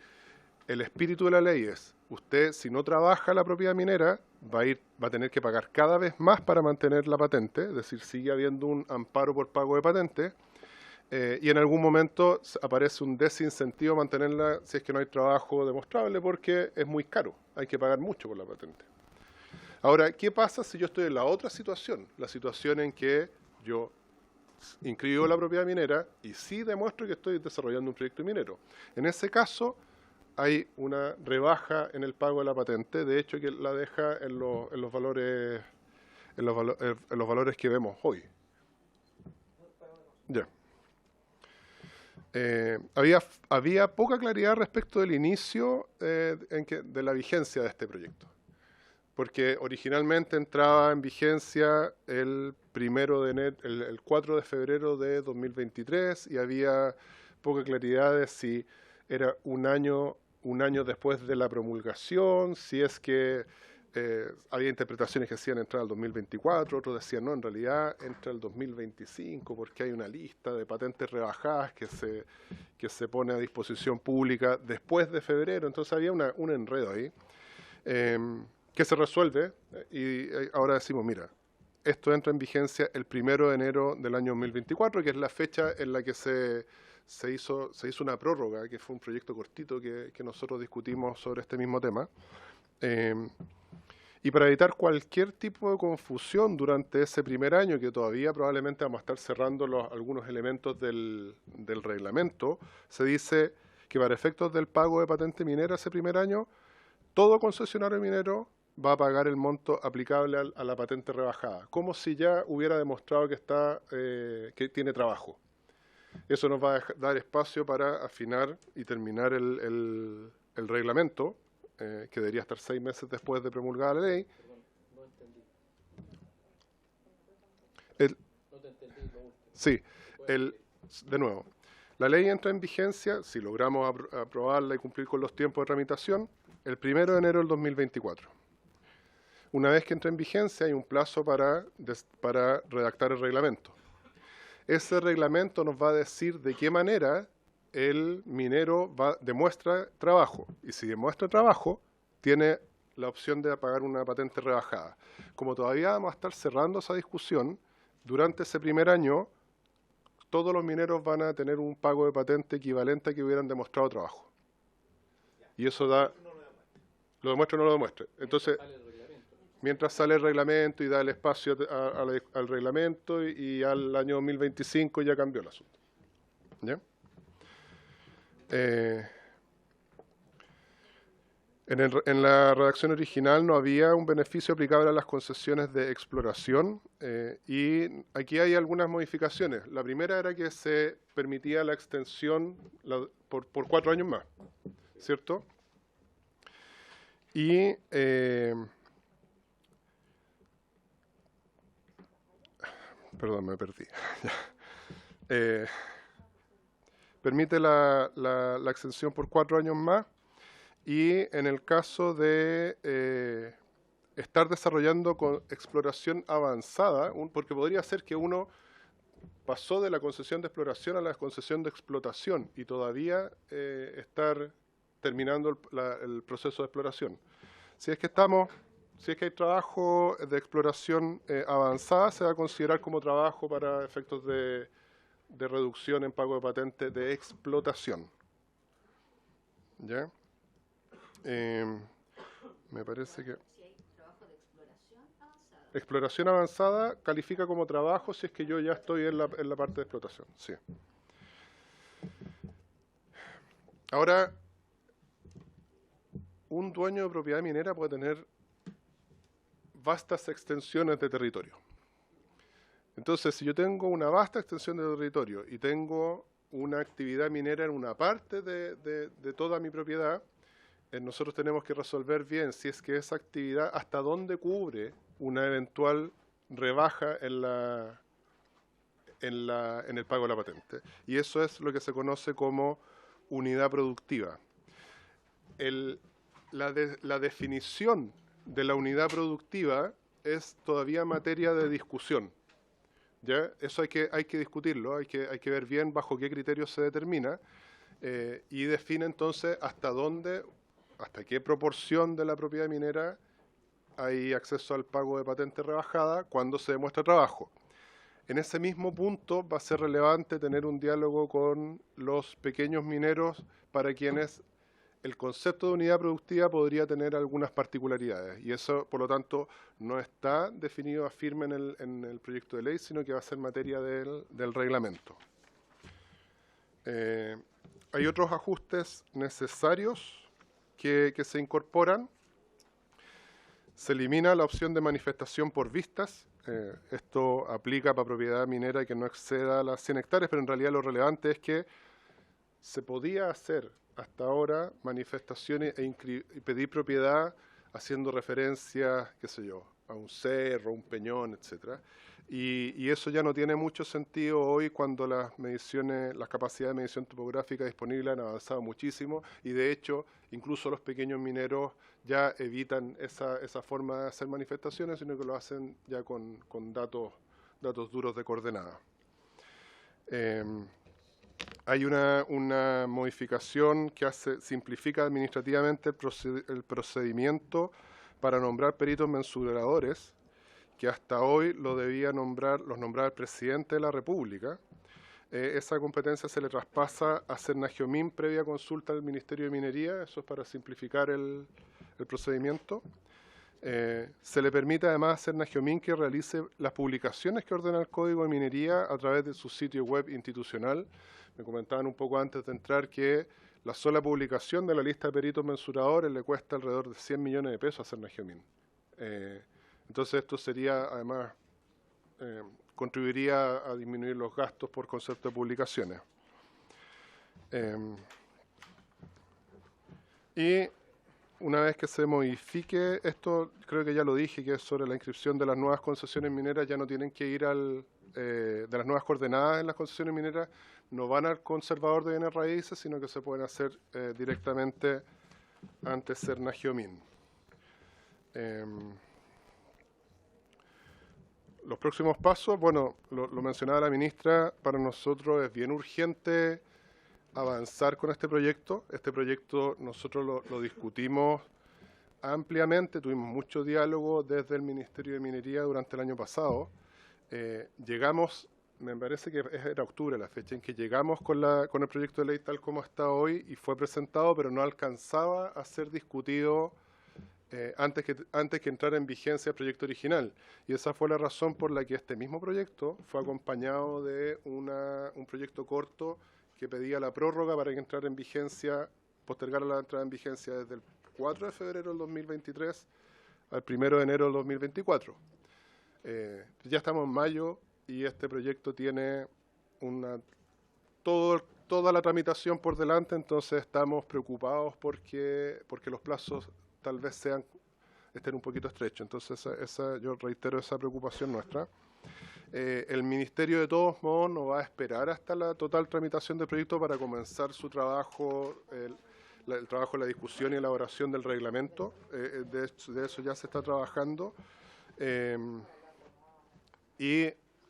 el espíritu de la ley es, usted si no trabaja la propiedad minera, va a tener que pagar cada vez más para mantener la patente, es decir, sigue habiendo un amparo por pago de patente, y en algún momento aparece un desincentivo a mantenerla si es que no hay trabajo demostrable, porque es muy caro, hay que pagar mucho por la patente. Ahora, ¿qué pasa si yo estoy en la otra situación? La situación en que yo inscribo la propiedad minera y sí demuestro que estoy desarrollando un proyecto minero. En ese caso, hay una rebaja en el pago de la patente, de hecho que la deja en los valores que vemos hoy. Ya. Había poca claridad respecto del inicio de la vigencia de este proyecto, porque originalmente entraba en vigencia el 4 de febrero de 2023 y había poca claridad de si era un año después de la promulgación, si es que había interpretaciones que decían entrar al 2024, otros decían no, en realidad entra al 2025 porque hay una lista de patentes rebajadas que se pone a disposición pública después de febrero, entonces había un enredo ahí que se resuelve y ahora decimos, mira, esto entra en vigencia el 1 de enero del año 2024, que es la fecha en la que se hizo una prórroga, que fue un proyecto cortito que nosotros discutimos sobre este mismo tema. Y para evitar cualquier tipo de confusión durante ese primer año, que todavía probablemente vamos a estar cerrando algunos elementos del reglamento, se dice que para efectos del pago de patente minera ese primer año, todo concesionario minero va a pagar el monto aplicable a la patente rebajada, como si ya hubiera demostrado que tiene trabajo. Eso nos va a dar espacio para afinar y terminar el reglamento, que debería estar 6 meses después de promulgada la ley. Perdón, no entendí. No te entendí lo último. Sí, de nuevo, la ley entra en vigencia, si logramos aprobarla y cumplir con los tiempos de tramitación, el 1 de enero del 2024. Una vez que entra en vigencia hay un plazo para redactar el reglamento. Ese reglamento nos va a decir de qué manera el minero demuestra trabajo. Y si demuestra trabajo, tiene la opción de pagar una patente rebajada. Como todavía vamos a estar cerrando esa discusión, durante ese primer año, todos los mineros van a tener un pago de patente equivalente a que hubieran demostrado trabajo. Y eso da... ¿Lo demuestra o no lo demuestra? Entonces... Mientras sale el reglamento y da el espacio al reglamento y al año 2025 ya cambió el asunto. ¿Ya? En la redacción original no había un beneficio aplicable a las concesiones de exploración y aquí hay algunas modificaciones. La primera era que se permitía la extensión por 4 años más, ¿cierto? Y... Perdón, me perdí. Permite la extensión por 4 años más y en el caso de estar desarrollando con exploración avanzada, porque podría ser que uno pasó de la concesión de exploración a la concesión de explotación y todavía estar terminando el proceso de exploración. Si es que hay trabajo de exploración avanzada, se va a considerar como trabajo para efectos de reducción en pago de patente de explotación. ¿Ya? Me parece que... Si hay trabajo de exploración avanzada. Exploración avanzada califica como trabajo si es que yo ya estoy en la parte de explotación, sí. Ahora, un dueño de propiedad minera puede tener vastas extensiones de territorio. Entonces, si yo tengo una vasta extensión de territorio y tengo una actividad minera en una parte de toda mi propiedad, nosotros tenemos que resolver bien si es que esa actividad hasta dónde cubre una eventual rebaja en el pago de la patente. Y eso es lo que se conoce como unidad productiva. La definición de la unidad productiva es todavía materia de discusión. ¿Ya? Eso hay que discutirlo, hay que ver bien bajo qué criterios se determina y define entonces hasta qué proporción de la propiedad minera hay acceso al pago de patente rebajada cuando se demuestra trabajo. En ese mismo punto va a ser relevante tener un diálogo con los pequeños mineros para quienes el concepto de unidad productiva podría tener algunas particularidades y eso, por lo tanto, no está definido a firme en el proyecto de ley, sino que va a ser materia del reglamento. Hay otros ajustes necesarios que se incorporan. Se elimina la opción de manifestación por vistas. Esto aplica para propiedad minera que no exceda las 100 hectáreas, pero en realidad lo relevante es que se podía hacer hasta ahora manifestaciones y pedir propiedad haciendo referencia, qué sé yo, a un cerro, un peñón, etcétera. Y eso ya no tiene mucho sentido hoy cuando las capacidades de medición topográfica disponibles han avanzado muchísimo y de hecho incluso los pequeños mineros ya evitan esa forma de hacer manifestaciones, sino que lo hacen ya con datos duros de coordenada. Hay una modificación que simplifica administrativamente el procedimiento para nombrar peritos mensuradores, que hasta hoy los nombraba el presidente de la República. Esa competencia se le traspasa a Cernagiomín previa consulta del Ministerio de Minería, eso es para simplificar el procedimiento. Se le permite además a Cernagiomín que realice las publicaciones que ordena el Código de Minería a través de su sitio web institucional. Me comentaban un poco antes de entrar que la sola publicación de la lista de peritos mensuradores le cuesta alrededor de 100 millones de pesos a Cernagiomín. Entonces esto sería, además, contribuiría a disminuir los gastos por concepto de publicaciones. Y una vez que se modifique esto, creo que ya lo dije, que es sobre la inscripción de las nuevas concesiones mineras, ya no tienen que ir de las nuevas coordenadas en las concesiones mineras, no van al conservador de bienes raíces, sino que se pueden hacer directamente ante Cernagiomín. Los próximos pasos, bueno, lo mencionaba la ministra, para nosotros es bien urgente avanzar con este proyecto. Este proyecto nosotros lo discutimos ampliamente, tuvimos mucho diálogo desde el Ministerio de Minería durante el año pasado. Llegamos, me parece que era octubre la fecha en que llegamos con el proyecto de ley tal como está hoy y fue presentado, pero no alcanzaba a ser discutido antes que entrara en vigencia el proyecto original. Y esa fue la razón por la que este mismo proyecto fue acompañado de un proyecto corto que pedía la prórroga para que entrara en vigencia, postergar la entrada en vigencia desde el 4 de febrero del 2023 al 1 de enero del 2024. Ya estamos en mayo y este proyecto tiene toda la tramitación por delante, entonces estamos preocupados porque los plazos tal vez estén un poquito estrechos. Entonces yo reitero esa preocupación nuestra. El Ministerio de todos modos no va a esperar hasta la total tramitación del proyecto para comenzar su trabajo, el trabajo de la discusión y elaboración del reglamento. De eso ya se está trabajando y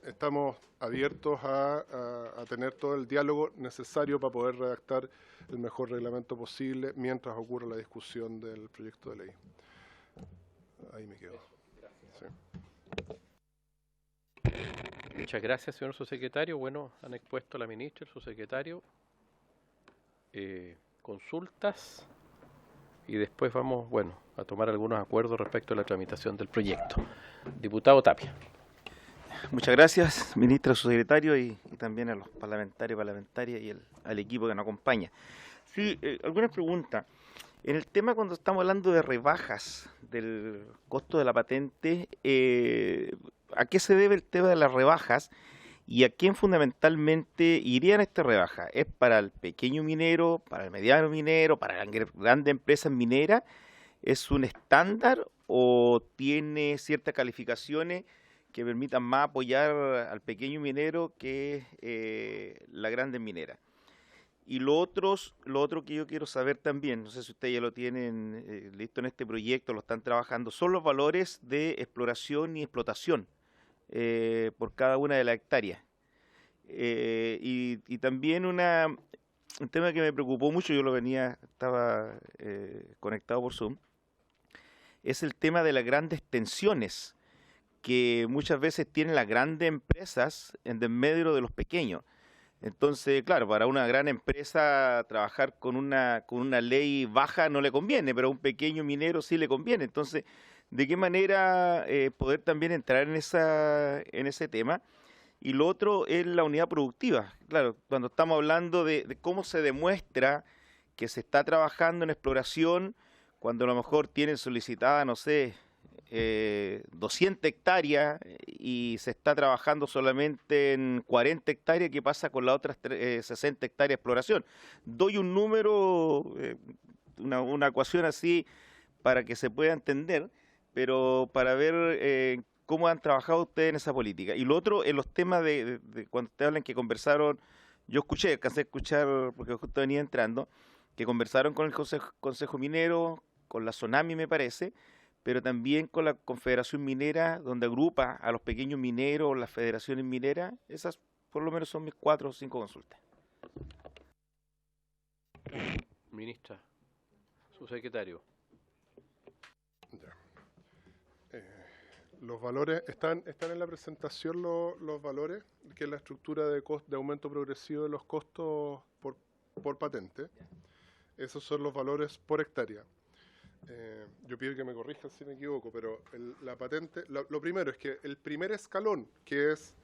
estamos abiertos a tener todo el diálogo necesario para poder redactar el mejor reglamento posible mientras ocurra la discusión del proyecto de ley. Ahí me quedo. Sí. Muchas gracias, señor subsecretario. Bueno, han expuesto la ministra, el subsecretario. Consultas. y después vamos, bueno, a tomar algunos acuerdos respecto a la tramitación del proyecto. Diputado Tapia. Muchas gracias, ministra, subsecretario y también a los parlamentarios, parlamentarias y al equipo que nos acompaña. Sí, algunas preguntas. En el tema cuando estamos hablando de rebajas del costo de la patente, ¿a qué se debe el tema de las rebajas y a quién fundamentalmente irían estas rebajas? ¿Es para el pequeño minero, para el mediano minero, para las grandes empresas mineras? ¿Es un estándar o tiene ciertas calificaciones que permitan más apoyar al pequeño minero que la grande minera? Y lo otro que yo quiero saber también, no sé si ustedes ya lo tienen listo en este proyecto, lo están trabajando, son los valores de exploración y explotación por cada una de las hectáreas. Y también un tema que me preocupó mucho, estaba conectado por Zoom, es el tema de las grandes tensiones que muchas veces tienen las grandes empresas en desmedro de los pequeños. Entonces, claro, para una gran empresa trabajar con una ley baja no le conviene, pero a un pequeño minero sí le conviene. Entonces, ¿de qué manera poder también entrar en ese tema? Y lo otro es la unidad productiva. Claro, cuando estamos hablando de cómo se demuestra que se está trabajando en exploración, cuando a lo mejor tienen solicitada, no sé, 200 hectáreas y se está trabajando solamente en 40 hectáreas, ¿qué pasa con las otras 60 hectáreas de exploración? Doy un número, una ecuación así para que se pueda entender, pero para ver cómo han trabajado ustedes en esa política. Y lo otro, en los temas de cuando ustedes hablan que conversaron, yo alcancé a escuchar, porque justo venía entrando, que conversaron con el Consejo Minero, con la SONAMI me parece, pero también con la Confederación Minera, donde agrupa a los pequeños mineros, las federaciones mineras. Esas por lo menos son mis 4 o 5 consultas. Ministra, subsecretario. Los valores, están en la presentación los valores, que es la estructura de aumento progresivo de los costos por patente. Esos son los valores por hectárea. Yo pido que me corrijan si me equivoco, pero la patente, lo primero es que el primer escalón, que es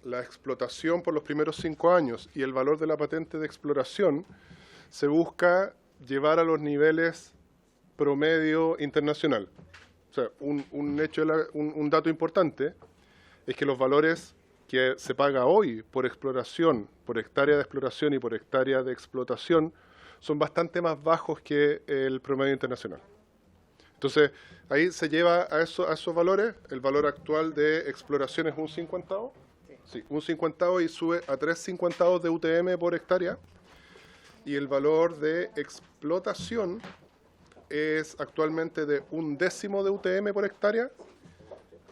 la explotación por los primeros 5 años y el valor de la patente de exploración, se busca llevar a los niveles promedio internacional. O sea, un dato importante es que los valores que se paga hoy por exploración, por hectárea de exploración y por hectárea de explotación, son bastante más bajos que el promedio internacional. Entonces, ahí se lleva a esos valores. El valor actual de exploración es un 50avo. Sí, un 50avo y sube a 3 50avos de UTM por hectárea. Y el valor de explotación es actualmente de 1/10 de UTM por hectárea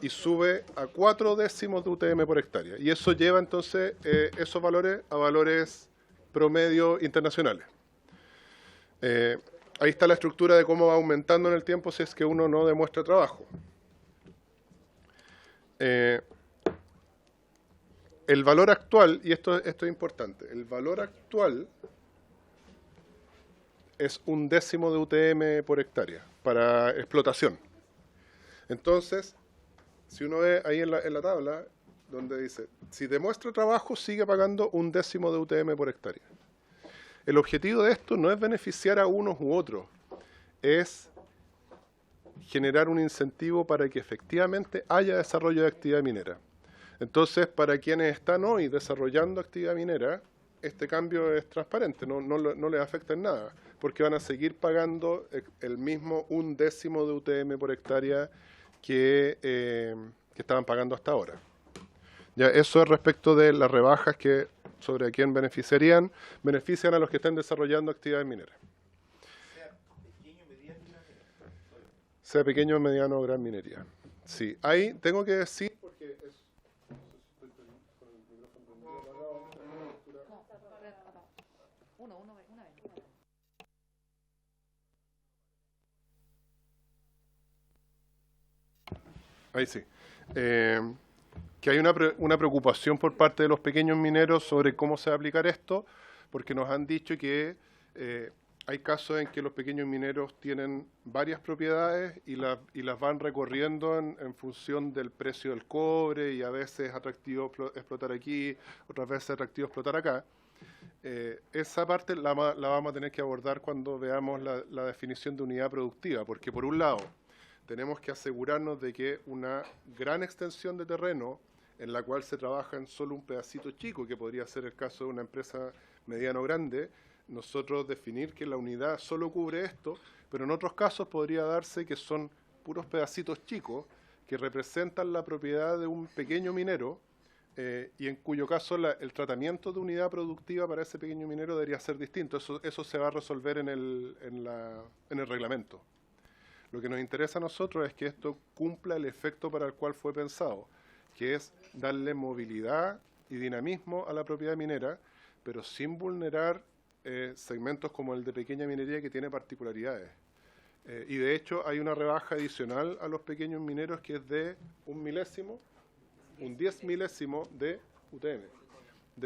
y sube a 4/10 de UTM por hectárea. Y eso lleva entonces esos valores a valores promedio internacionales. Ahí está la estructura de cómo va aumentando en el tiempo si es que uno no demuestra trabajo. El valor actual, y esto es importante, el valor actual es 1/10 de UTM por hectárea para explotación. Entonces, si uno ve ahí en la tabla, donde dice, si demuestra trabajo, sigue pagando 1/10 de UTM por hectárea. El objetivo de esto no es beneficiar a unos u otros, es generar un incentivo para que efectivamente haya desarrollo de actividad minera. Entonces, para quienes están hoy desarrollando actividad minera, este cambio es transparente, no les afecta en nada, porque van a seguir pagando el mismo 1/10 de UTM por hectárea que estaban pagando hasta ahora. Ya, eso es respecto de las rebajas que sobre a quién benefician a los que estén desarrollando actividades mineras. Sea pequeño, mediano o gran minería. Sí, ahí tengo que decir, porque es... Ahí sí. Que hay una preocupación por parte de los pequeños mineros sobre cómo se va a aplicar esto, porque nos han dicho que hay casos en que los pequeños mineros tienen varias propiedades y las van recorriendo en función del precio del cobre, y a veces es atractivo explotar aquí, otras veces es atractivo explotar acá. Esa parte la vamos a tener que abordar cuando veamos la definición de unidad productiva, porque por un lado tenemos que asegurarnos de que una gran extensión de terreno en la cual se trabaja en solo un pedacito chico, que podría ser el caso de una empresa mediano o grande, nosotros definir que la unidad solo cubre esto, pero en otros casos podría darse que son puros pedacitos chicos que representan la propiedad de un pequeño minero, y en cuyo caso el tratamiento de unidad productiva para ese pequeño minero debería ser distinto. Eso se va a resolver en el reglamento. Lo que nos interesa a nosotros es que esto cumpla el efecto para el cual fue pensado, que es darle movilidad y dinamismo a la propiedad minera, pero sin vulnerar segmentos como el de pequeña minería, que tiene particularidades. Y de hecho hay una rebaja adicional a los pequeños mineros que es de un 10 milésimo de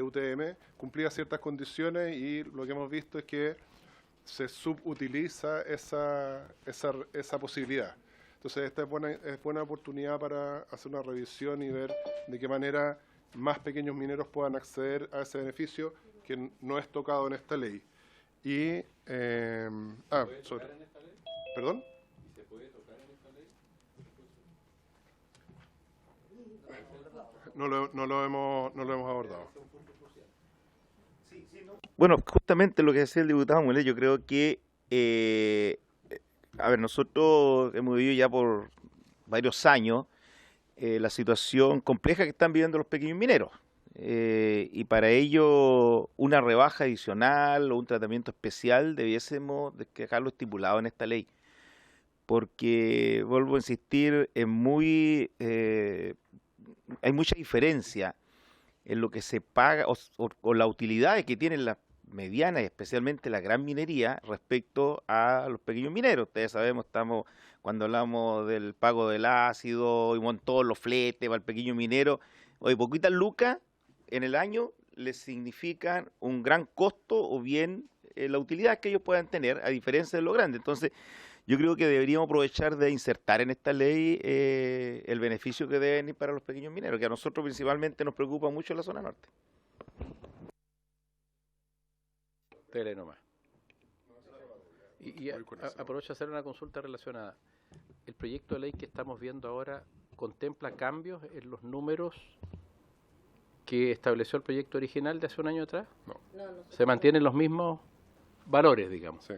UTM, cumplía ciertas condiciones, y lo que hemos visto es que se subutiliza esa posibilidad. Entonces esta es buena oportunidad para hacer una revisión y ver de qué manera más pequeños mineros puedan acceder a ese beneficio que no es tocado en esta ley. Y, ¿perdón? ¿Se puede tocar en esta ley? No lo hemos abordado. Bueno, justamente lo que decía el diputado Mulet, yo creo que, nosotros hemos vivido ya por varios años la situación compleja que están viviendo los pequeños mineros. Y para ello una rebaja adicional o un tratamiento especial debiésemos dejarlo estipulado en esta ley, porque vuelvo a insistir, hay mucha diferencia en lo que se paga o las utilidades que tienen las medianas y especialmente la gran minería respecto a los pequeños mineros. Ustedes sabemos, cuando hablamos del pago del ácido y todos los fletes para el pequeño minero, poquitas lucas en el año les significan un gran costo o bien la utilidad que ellos puedan tener, a diferencia de lo grande. Entonces, yo creo que deberíamos aprovechar de insertar en esta ley el beneficio que deben ir para los pequeños mineros, que a nosotros principalmente nos preocupa mucho en la zona norte. Tele nomás. Y aprovecho a hacer una consulta relacionada. ¿El proyecto de ley que estamos viendo ahora contempla cambios en los números que estableció el proyecto original de hace un año atrás? No. ¿Se mantienen los mismos valores, digamos? Sí.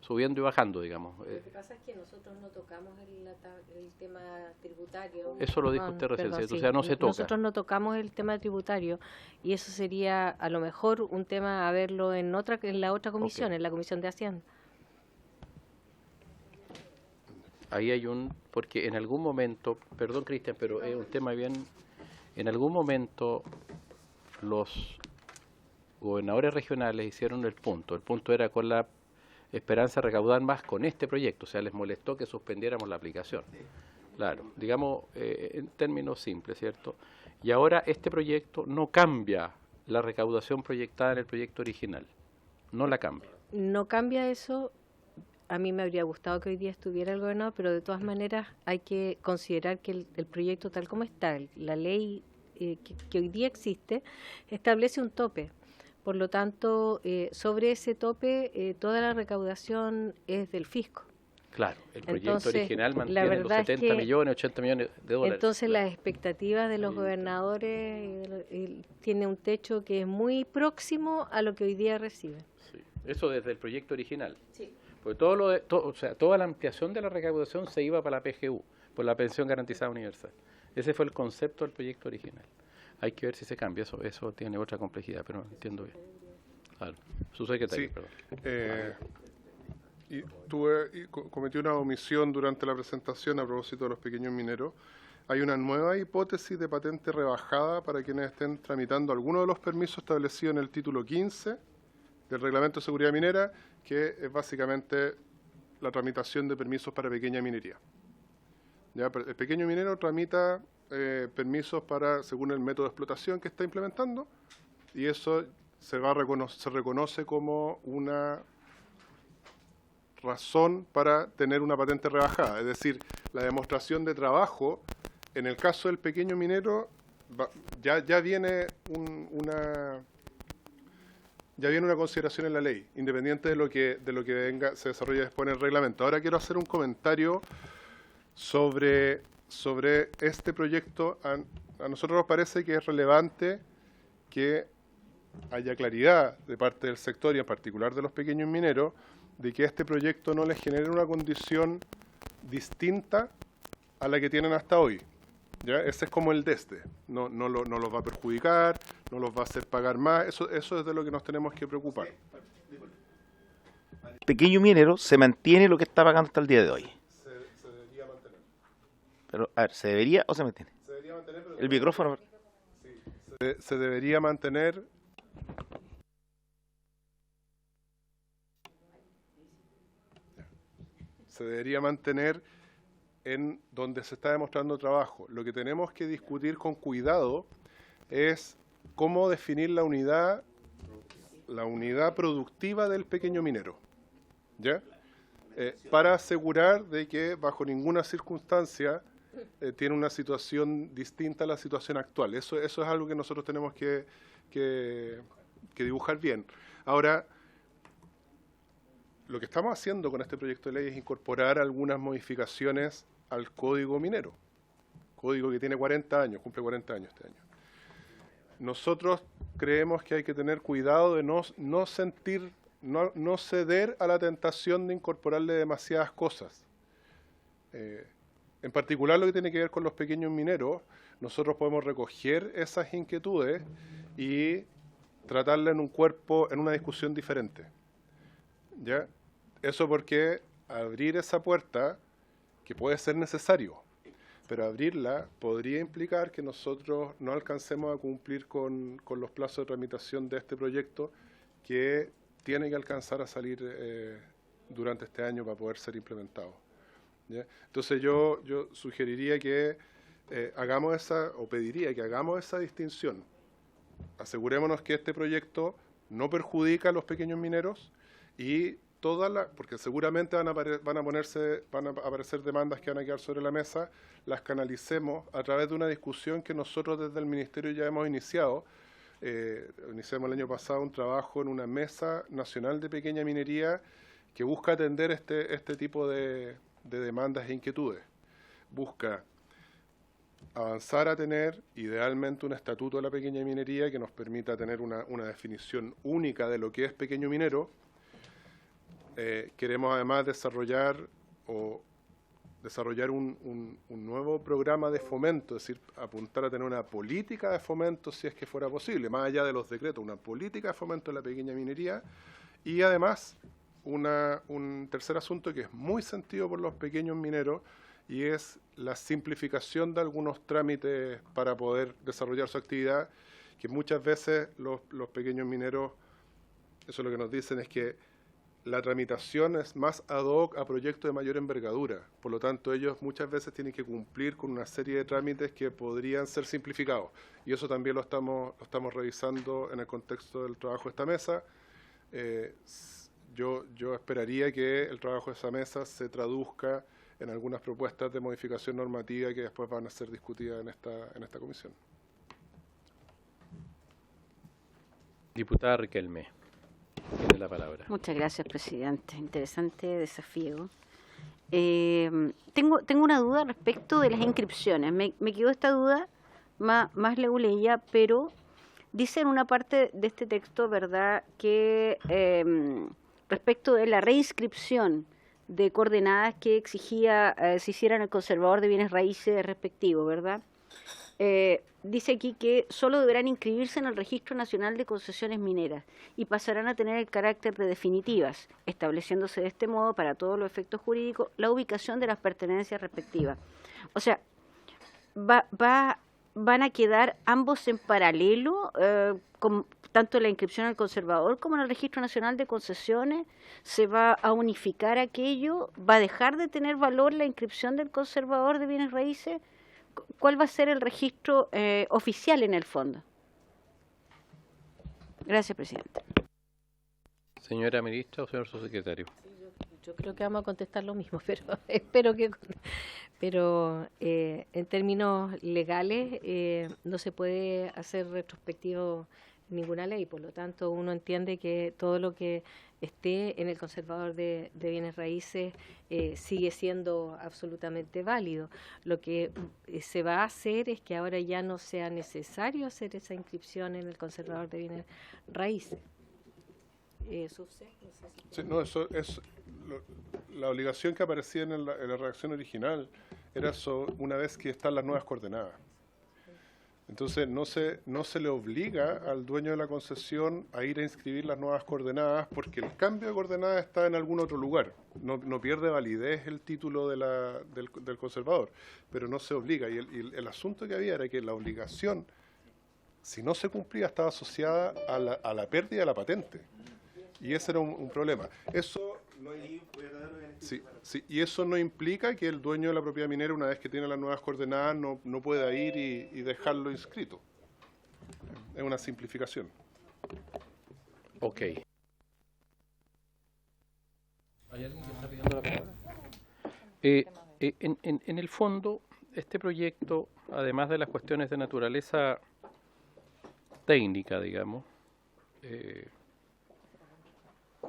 Subiendo y bajando, digamos. Lo que pasa es que nosotros no tocamos el tema tributario. Eso lo dijo usted recién, perdón, o sea, no se toca. Nosotros no tocamos el tema tributario, y eso sería a lo mejor un tema a verlo en la otra comisión, Okay. en la Comisión de Hacienda. Ahí hay porque en algún momento, perdón Cristian, pero es un tema bien, en algún momento los gobernadores regionales hicieron el punto era con la esperanza de recaudar más con este proyecto, o sea, les molestó que suspendiéramos la aplicación. Claro, digamos en términos simples, ¿cierto? Y ahora este proyecto no cambia la recaudación proyectada en el proyecto original, no la cambia. No cambia eso. A mí me habría gustado que hoy día estuviera el gobernador, pero de todas maneras hay que considerar que el proyecto tal como está, la ley que hoy día existe, establece un tope. Por lo tanto, sobre ese tope, toda la recaudación es del fisco. Claro, el proyecto Entonces, original la mantiene los verdad es 70 que- millones, 80 millones de dólares. Entonces, Claro. las expectativas de los gobernadores tiene un techo que es muy próximo a lo que hoy día reciben. Sí. Eso desde el proyecto original. Sí. Porque toda la ampliación de la recaudación se iba para la PGU, por la Pensión Garantizada Universal. Ese fue el concepto del proyecto original. Hay que ver si se cambia, eso tiene otra complejidad, pero no entiendo bien. Claro. Su secretario, Sí. perdón. Cometí una omisión durante la presentación a propósito de los pequeños mineros. Hay una nueva hipótesis de patente rebajada para quienes estén tramitando alguno de los permisos establecidos en el título 15 del Reglamento de Seguridad Minera, que es básicamente la tramitación de permisos para pequeña minería. ¿Ya? El pequeño minero tramita permisos según el método de explotación que está implementando, y eso se reconoce como una razón para tener una patente rebajada. Es decir, la demostración de trabajo, en el caso del pequeño minero, ya viene una consideración en la ley, independiente de lo que venga, se desarrolle después en el reglamento. Ahora quiero hacer un comentario sobre este proyecto. A nosotros nos parece que es relevante que haya claridad de parte del sector y en particular de los pequeños mineros de que este proyecto no les genere una condición distinta a la que tienen hasta hoy. ¿Ya? Ese es como el de este. No los va a perjudicar, no los va a hacer pagar más. Eso es de lo que nos tenemos que preocupar. El pequeño minero se mantiene lo que está pagando hasta el día de hoy. Se debería mantener. Pero, a ver, ¿se debería o se mantiene? Se debería mantener, pero El micrófono. sí, se debería mantener. Se debería mantener en donde se está demostrando trabajo. Lo que tenemos que discutir con cuidado es cómo definir la unidad productiva del pequeño minero, ¿ya? Para asegurar de que bajo ninguna circunstancia tiene una situación distinta a la situación actual. Eso es algo que nosotros tenemos que dibujar bien. Ahora, lo que estamos haciendo con este proyecto de ley es incorporar algunas modificaciones al Código Minero, código que tiene 40 años, cumple 40 años este año. Nosotros creemos que hay que tener cuidado de no ceder a la tentación de incorporarle demasiadas cosas. En particular lo que tiene que ver con los pequeños mineros, nosotros podemos recoger esas inquietudes y tratarlas en un cuerpo, en una discusión diferente. ¿Ya? Eso porque abrir esa puerta, que puede ser necesario, pero abrirla podría implicar que nosotros no alcancemos a cumplir con los plazos de tramitación de este proyecto que tiene que alcanzar a salir durante este año para poder ser implementado. ¿Ya? Entonces yo sugeriría que pediría que hagamos esa distinción. Asegurémonos que este proyecto no perjudica a los pequeños mineros y porque seguramente van a aparecer demandas que van a quedar sobre la mesa, las canalicemos a través de una discusión que nosotros desde el Ministerio ya hemos iniciado. Iniciamos el año pasado un trabajo en una mesa nacional de pequeña minería que busca atender este tipo de demandas e inquietudes. Busca avanzar a tener idealmente un estatuto de la pequeña minería que nos permita tener una definición única de lo que es pequeño minero. Queremos además desarrollar un nuevo programa de fomento, es decir, apuntar a tener una política de fomento si es que fuera posible, más allá de los decretos, una política de fomento de la pequeña minería y además un tercer asunto que es muy sentido por los pequeños mineros y es la simplificación de algunos trámites para poder desarrollar su actividad, que muchas veces los pequeños mineros, eso lo que nos dicen es que la tramitación es más ad hoc a proyectos de mayor envergadura. Por lo tanto, ellos muchas veces tienen que cumplir con una serie de trámites que podrían ser simplificados. Y eso también lo estamos revisando en el contexto del trabajo de esta mesa. Yo esperaría que el trabajo de esa mesa se traduzca en algunas propuestas de modificación normativa que después van a ser discutidas en esta comisión. Diputada Riquelme, tiene la palabra. Muchas gracias, presidente. Interesante desafío. Tengo una duda respecto de las inscripciones. Me quedó esta duda más leguleya, pero dice en una parte de este texto, ¿verdad?, que respecto de la reinscripción de coordenadas que exigía se hicieran el conservador de bienes raíces respectivo, ¿verdad? Dice aquí que solo deberán inscribirse en el Registro Nacional de Concesiones Mineras y pasarán a tener el carácter de definitivas, estableciéndose de este modo para todos los efectos jurídicos la ubicación de las pertenencias respectivas. O sea, van a quedar ambos en paralelo, tanto la inscripción al conservador como en el Registro Nacional de Concesiones. ¿Se va a unificar aquello? ¿Va a dejar de tener valor la inscripción del conservador de bienes raíces? ¿Cuál va a ser el registro oficial en el fondo? Gracias, presidente. Señora ministra o señor subsecretario. Yo creo que vamos a contestar lo mismo, pero espero que... Pero en términos legales no se puede hacer retrospectivo ninguna ley, por lo tanto uno entiende que todo lo que esté en el conservador de bienes raíces sigue siendo absolutamente válido. Lo que se va a hacer es que ahora ya no sea necesario hacer esa inscripción en el conservador de bienes raíces. Sí, no, eso es la obligación que aparecía en la redacción original era una vez que están las nuevas coordenadas. Entonces no se le obliga al dueño de la concesión a ir a inscribir las nuevas coordenadas porque el cambio de coordenadas está en algún otro lugar. No pierde validez el título del conservador, pero no se obliga. Y el asunto que había era que la obligación, si no se cumplía, estaba asociada a la pérdida de la patente. Y ese era un problema. Eso y eso no implica que el dueño de la propiedad minera, una vez que tiene las nuevas coordenadas, no pueda ir y dejarlo inscrito. Es una simplificación. Ok. ¿Hay alguien que está pidiendo la palabra? En el fondo, este proyecto, además de las cuestiones de naturaleza técnica, digamos,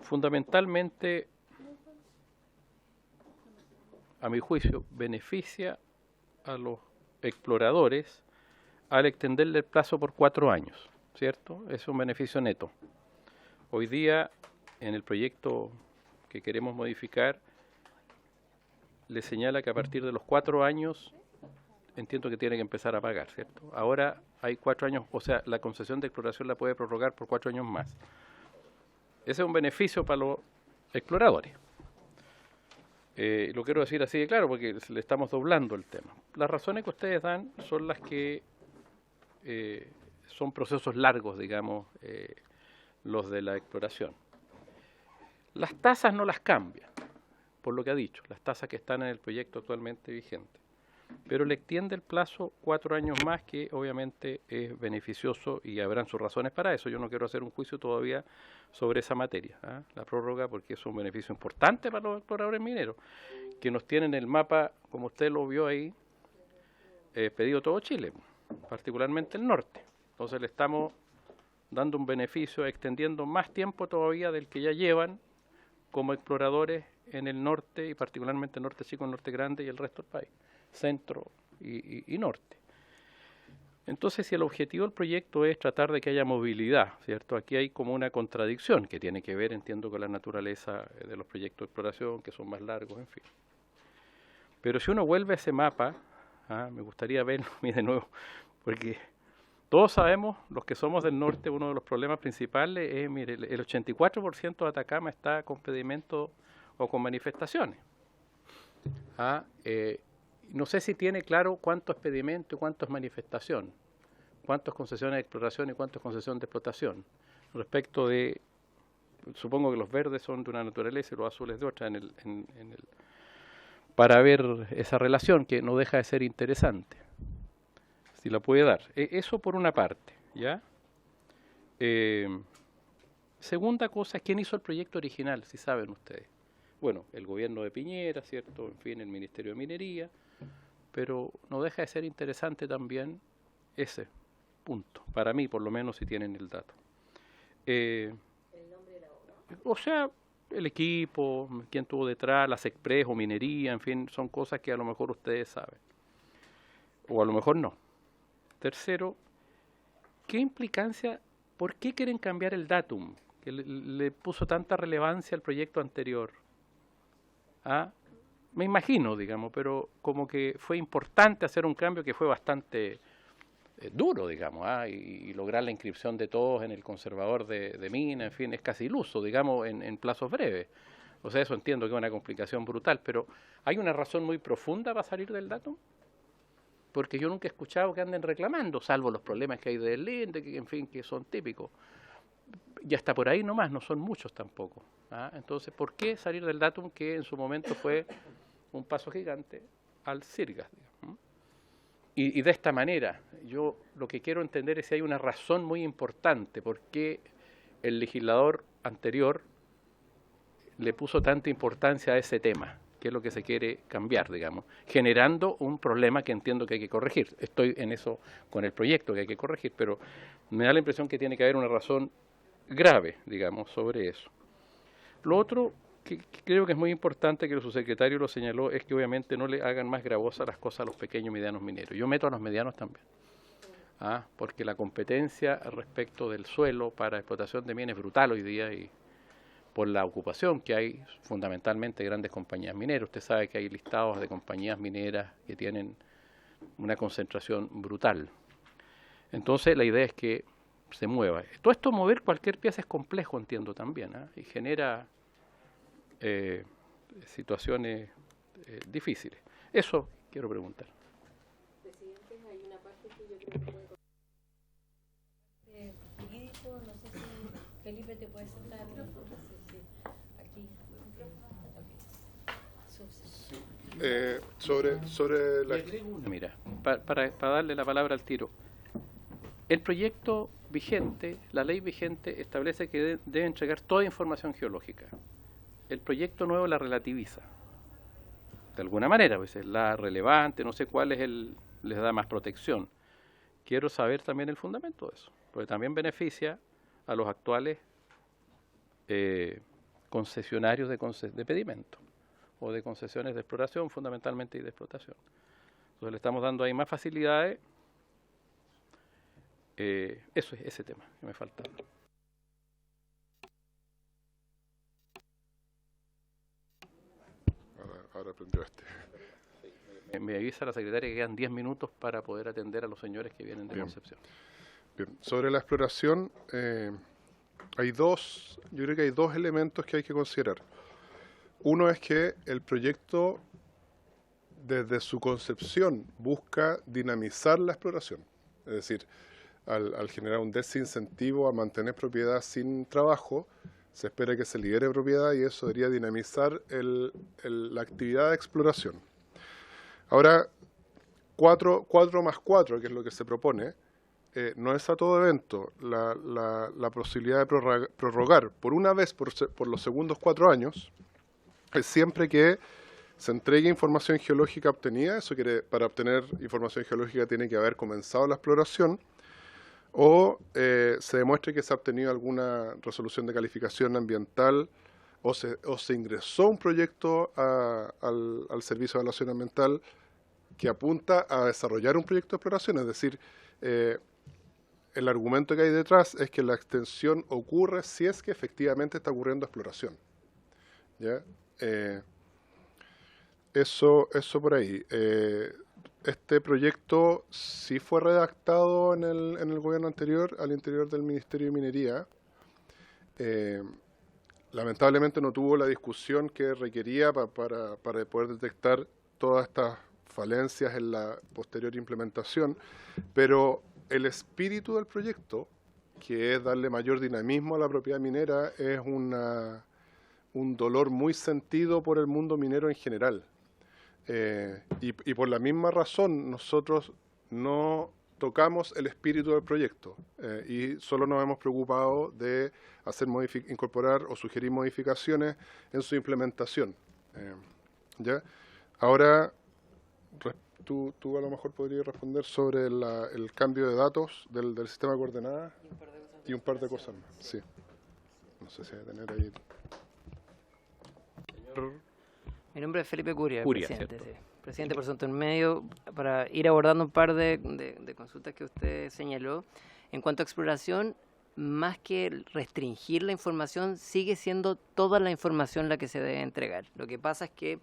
fundamentalmente, a mi juicio, beneficia a los exploradores al extenderle el plazo por 4 años, ¿cierto? Es un beneficio neto. Hoy día, en el proyecto que queremos modificar, le señala que a partir de los 4 años, entiendo que tiene que empezar a pagar, ¿cierto? Ahora hay 4 años, o sea, la concesión de exploración la puede prorrogar por 4 años más. Ese es un beneficio para los exploradores. Lo quiero decir así de claro porque le estamos doblando el tema. Las razones que ustedes dan son las que son procesos largos, digamos, los de la exploración. Las tasas no las cambian, por lo que ha dicho, las tasas que están en el proyecto actualmente vigente. Pero le extiende el plazo 4 años más, que obviamente es beneficioso y habrán sus razones para eso. Yo no quiero hacer un juicio todavía sobre esa materia, la prórroga, porque es un beneficio importante para los exploradores mineros, que nos tienen el mapa, como usted lo vio ahí, pedido todo Chile, particularmente el norte. Entonces le estamos dando un beneficio, extendiendo más tiempo todavía del que ya llevan como exploradores en el norte, y particularmente el norte chico, el norte grande y el resto del país, centro y norte. Entonces, si el objetivo del proyecto es tratar de que haya movilidad, ¿cierto? Aquí hay como una contradicción que tiene que ver, entiendo, con la naturaleza de los proyectos de exploración, que son más largos, en fin. Pero si uno vuelve a ese mapa, me gustaría verlo de nuevo, porque todos sabemos, los que somos del norte, uno de los problemas principales es, mire, el 84% de Atacama está con pedimento o con manifestaciones. No sé si tiene claro cuánto es pedimento y cuánto es manifestación, cuánto es concesiones de exploración y cuánto es concesión de explotación. Respecto de, supongo que los verdes son de una naturaleza y los azules de otra, para ver esa relación que no deja de ser interesante, si la puede dar. Eso por una parte, ¿ya? Segunda cosa, ¿quién hizo el proyecto original, si saben ustedes? Bueno, el gobierno de Piñera, ¿cierto? En fin, el Ministerio de Minería, pero no deja de ser interesante también ese punto, para mí, por lo menos, si tienen el dato. ¿El nombre de la obra? O sea, el equipo, quién tuvo detrás, las Express o minería, en fin, son cosas que a lo mejor ustedes saben, o a lo mejor no. Tercero, ¿qué implicancia, por qué quieren cambiar el datum, que le puso tanta relevancia al proyecto anterior? Me imagino, digamos, pero como que fue importante hacer un cambio que fue bastante duro, digamos, y lograr la inscripción de todos en el conservador de mina, en fin, es casi iluso, digamos, en plazos breves. O sea, eso entiendo que es una complicación brutal, pero ¿hay una razón muy profunda para salir del datum? Porque yo nunca he escuchado que anden reclamando, salvo los problemas que hay del linde, que en fin, que son típicos. Y hasta por ahí nomás, no son muchos tampoco. Entonces, ¿por qué salir del datum que en su momento fue un paso gigante al CIRGAS, digamos? Y de esta manera, yo lo que quiero entender es si hay una razón muy importante por qué el legislador anterior le puso tanta importancia a ese tema, que es lo que se quiere cambiar, digamos, generando un problema que entiendo que hay que corregir. Estoy en eso con el proyecto que hay que corregir, pero me da la impresión que tiene que haber una razón grave, digamos, sobre eso. Lo otro que creo que es muy importante, que el subsecretario lo señaló, es que obviamente no le hagan más gravosas las cosas a los pequeños y medianos mineros. Yo meto a los medianos también, porque la competencia respecto del suelo para explotación de minas es brutal hoy día, y por la ocupación que hay fundamentalmente grandes compañías mineras. Usted sabe que hay listados de compañías mineras que tienen una concentración brutal. Entonces la idea es que se mueva. Todo esto, mover cualquier pieza es complejo, entiendo también, y genera situaciones difíciles. Eso quiero preguntar. Presidente, hay una parte que yo creo que puede... jurídico, no sé si Felipe te puede sentar. Aquí. Sobre la... Mira, para darle la palabra al tiro. El proyecto vigente, la ley vigente, establece que debe entregar toda información geológica. El proyecto nuevo la relativiza. De alguna manera, pues es la relevante, no sé cuál es les da más protección. Quiero saber también el fundamento de eso, porque también beneficia a los actuales concesionarios de pedimento o de concesiones de exploración, fundamentalmente, y de explotación. Entonces le estamos dando ahí más facilidades. Eso es ese tema que me falta. Ahora aprendió este. Me avisa la secretaria que quedan 10 minutos para poder atender a los señores que vienen de Concepción. Bien. Sobre la exploración, yo creo que hay dos elementos que hay que considerar. Uno es que el proyecto, desde su concepción, busca dinamizar la exploración. Es decir, al generar un desincentivo a mantener propiedad sin trabajo, se espera que se libere propiedad y eso debería dinamizar la actividad de exploración. Ahora, 4 más 4, que es lo que se propone, no es a todo evento la posibilidad de prorrogar por una vez por los segundos 4 años, es siempre que se entregue información geológica obtenida. Eso quiere, para obtener información geológica tiene que haber comenzado la exploración, o se demuestre que se ha obtenido alguna resolución de calificación ambiental, o se ingresó un proyecto al Servicio de Evaluación Ambiental que apunta a desarrollar un proyecto de exploración. Es decir, el argumento que hay detrás es que la extensión ocurre si es que efectivamente está ocurriendo exploración. ¿Ya? Eso por ahí. Este proyecto sí fue redactado en el gobierno anterior, al interior del Ministerio de Minería. Lamentablemente no tuvo la discusión que requería para poder detectar todas estas falencias en la posterior implementación, pero el espíritu del proyecto, que es darle mayor dinamismo a la propiedad minera, es un dolor muy sentido por el mundo minero en general. Y por la misma razón nosotros no tocamos el espíritu del proyecto y solo nos hemos preocupado de incorporar o sugerir modificaciones en su implementación. ¿Ya? Ahora, tú a lo mejor podrías responder sobre el cambio de datos del sistema de coordenadas y un par de cosas más. Sí. No sé si hay que tener ahí. Mi nombre es Felipe Curia, presidente. ¿cierto? Sí. Presidente por Santo Medio, para ir abordando un par de consultas que usted señaló. En cuanto a exploración, más que restringir la información, sigue siendo toda la información la que se debe entregar. Lo que pasa es que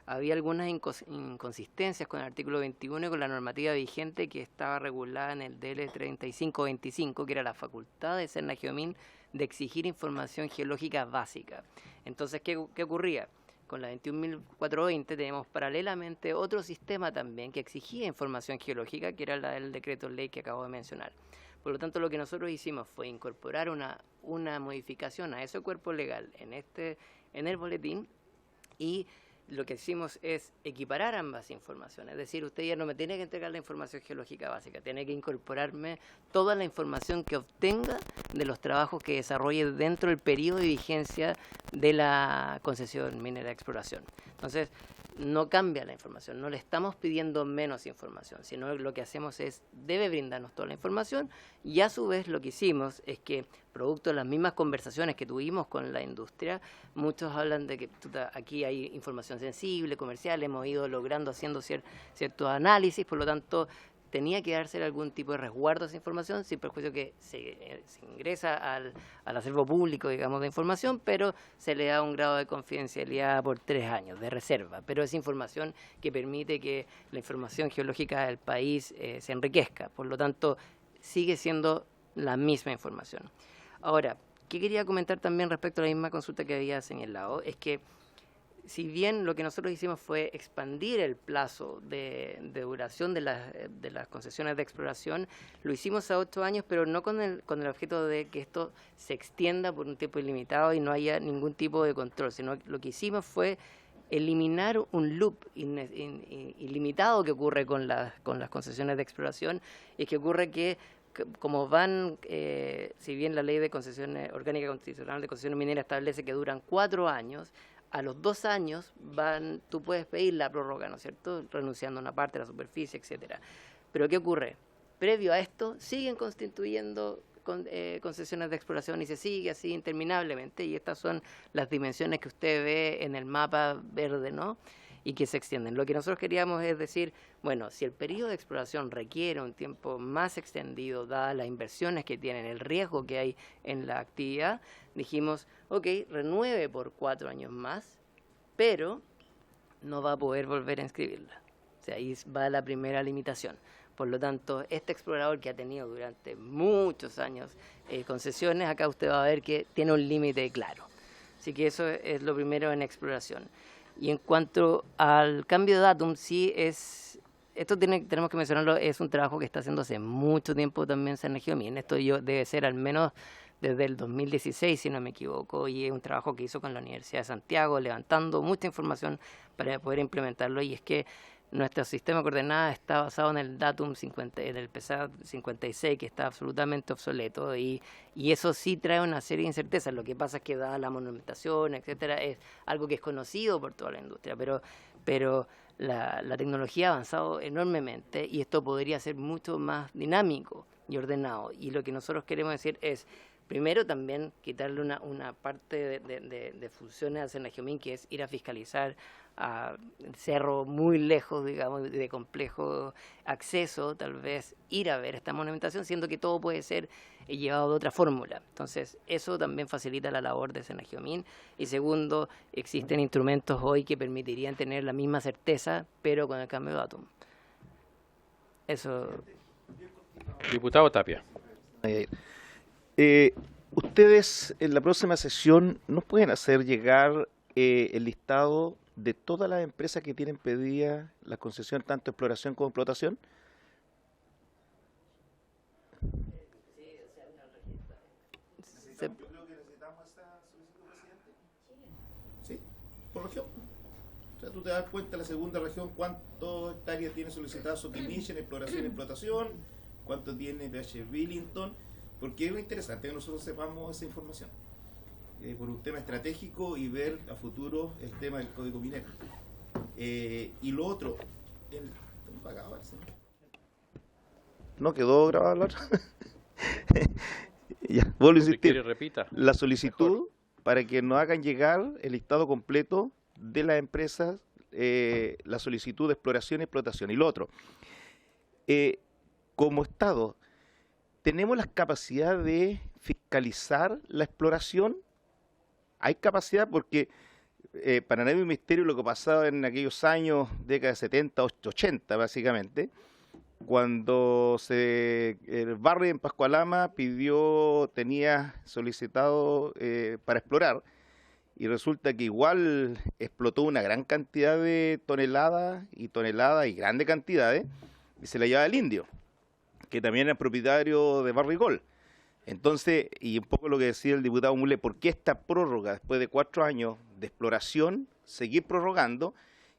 había algunas inconsistencias con el artículo 21 y con la normativa vigente que estaba regulada en el DL 3525, que era la facultad de Cernageomin de exigir información geológica básica. Entonces, ¿qué ocurría? Con la 21.420 tenemos paralelamente otro sistema también que exigía información geológica, que era la del decreto ley que acabo de mencionar. Por lo tanto, lo que nosotros hicimos fue incorporar una modificación a ese cuerpo legal en el boletín y lo que hicimos es equiparar ambas informaciones. Es decir, usted ya no me tiene que entregar la información geológica básica, tiene que incorporarme toda la información que obtenga de los trabajos que desarrolle dentro del periodo de vigencia de la concesión minera de exploración. Entonces, no cambia la información, no le estamos pidiendo menos información, sino lo que hacemos es, debe brindarnos toda la información, y a su vez lo que hicimos es que, producto de las mismas conversaciones que tuvimos con la industria, muchos hablan de que aquí hay información sensible, comercial, hemos ido logrando haciendo ciertos análisis, por lo tanto, tenía que darse algún tipo de resguardo a esa información, sin perjuicio que se ingresa al acervo público, digamos, de información, pero se le da un grado de confidencialidad por 3 años de reserva. Pero es información que permite que la información geológica del país se enriquezca. Por lo tanto, sigue siendo la misma información. Ahora, ¿qué quería comentar también respecto a la misma consulta que había señalado? Es que si bien lo que nosotros hicimos fue expandir el plazo de duración de las concesiones de exploración, lo hicimos a 8 años, pero no con el objeto de que esto se extienda por un tiempo ilimitado y no haya ningún tipo de control, sino lo que hicimos fue eliminar un loop ilimitado que ocurre con las concesiones de exploración, y que ocurre que como van, si bien la ley de concesiones orgánica constitucional de concesiones mineras establece que duran 4 años, a los 2 años tú puedes pedir la prórroga, ¿no es cierto?, renunciando a una parte de la superficie, etcétera. Pero ¿qué ocurre? Previo a esto, siguen constituyendo concesiones de exploración y se sigue así interminablemente, y estas son las dimensiones que usted ve en el mapa verde, ¿no?, y que se extienden. Lo que nosotros queríamos es decir, bueno, si el periodo de exploración requiere un tiempo más extendido, dadas las inversiones que tienen, el riesgo que hay en la actividad, dijimos, ok, renueve por 4 años más, pero no va a poder volver a inscribirla. O sea, ahí va la primera limitación. Por lo tanto, este explorador que ha tenido durante muchos años concesiones, acá usted va a ver que tiene un límite claro. Así que eso es lo primero en exploración. Y en cuanto al cambio de datum, sí tenemos que mencionarlo, es un trabajo que está haciendo hace mucho tiempo también Senergiomín. Esto debe ser al menos desde el 2016, si no me equivoco, y es un trabajo que hizo con la Universidad de Santiago, levantando mucha información para poder implementarlo, y es que nuestro sistema de coordenadas está basado en el datum 50, en el PESAD 56, que está absolutamente obsoleto, y eso sí trae una serie de incertezas. Lo que pasa es que dada la monumentación, etcétera, es algo que es conocido por toda la industria, pero la tecnología ha avanzado enormemente, y esto podría ser mucho más dinámico y ordenado. Y lo que nosotros queremos decir es, primero, también quitarle una parte de funciones a Senergiomín, que es ir a fiscalizar a cerro muy lejos, digamos, de complejo acceso, tal vez ir a ver esta monumentación, siendo que todo puede ser llevado de otra fórmula. Entonces, eso también facilita la labor de Senergiomín. Y segundo, existen instrumentos hoy que permitirían tener la misma certeza, pero con el cambio de datum. Eso. Diputado Tapia. Ustedes en la próxima sesión nos pueden hacer llegar el listado de todas las empresas que tienen pedida la concesión, tanto exploración como explotación. Yo creo que necesitamos esa solicitud, presidente. Sí, por región. O sea, tú te das cuenta en la segunda región cuánto hectáreas tiene solicitado Soquimich en exploración y explotación, cuánto tiene PH Billington, porque es lo interesante que nosotros sepamos esa información. Por un tema estratégico y ver a futuro el tema del código minero. Y lo otro, ¿no quedó grabado la otra? Ya, vuelvo a insistir. Si quiere, repita. La solicitud para que nos hagan llegar el listado completo de las empresas, la solicitud de exploración y explotación. Y lo otro, como Estado, ¿tenemos la capacidad de fiscalizar la exploración? Hay capacidad, porque para nadie es un misterio lo que pasaba en aquellos años, década de 70, 80 básicamente, cuando el barrio en Pascualama tenía solicitado para explorar, y resulta que igual explotó una gran cantidad de toneladas y grandes cantidades, y se la llevaba el Indio, que también era propietario de Barrigol. Entonces, y un poco lo que decía el diputado Mulé, ¿por qué esta prórroga después de 4 años de exploración seguir prorrogando,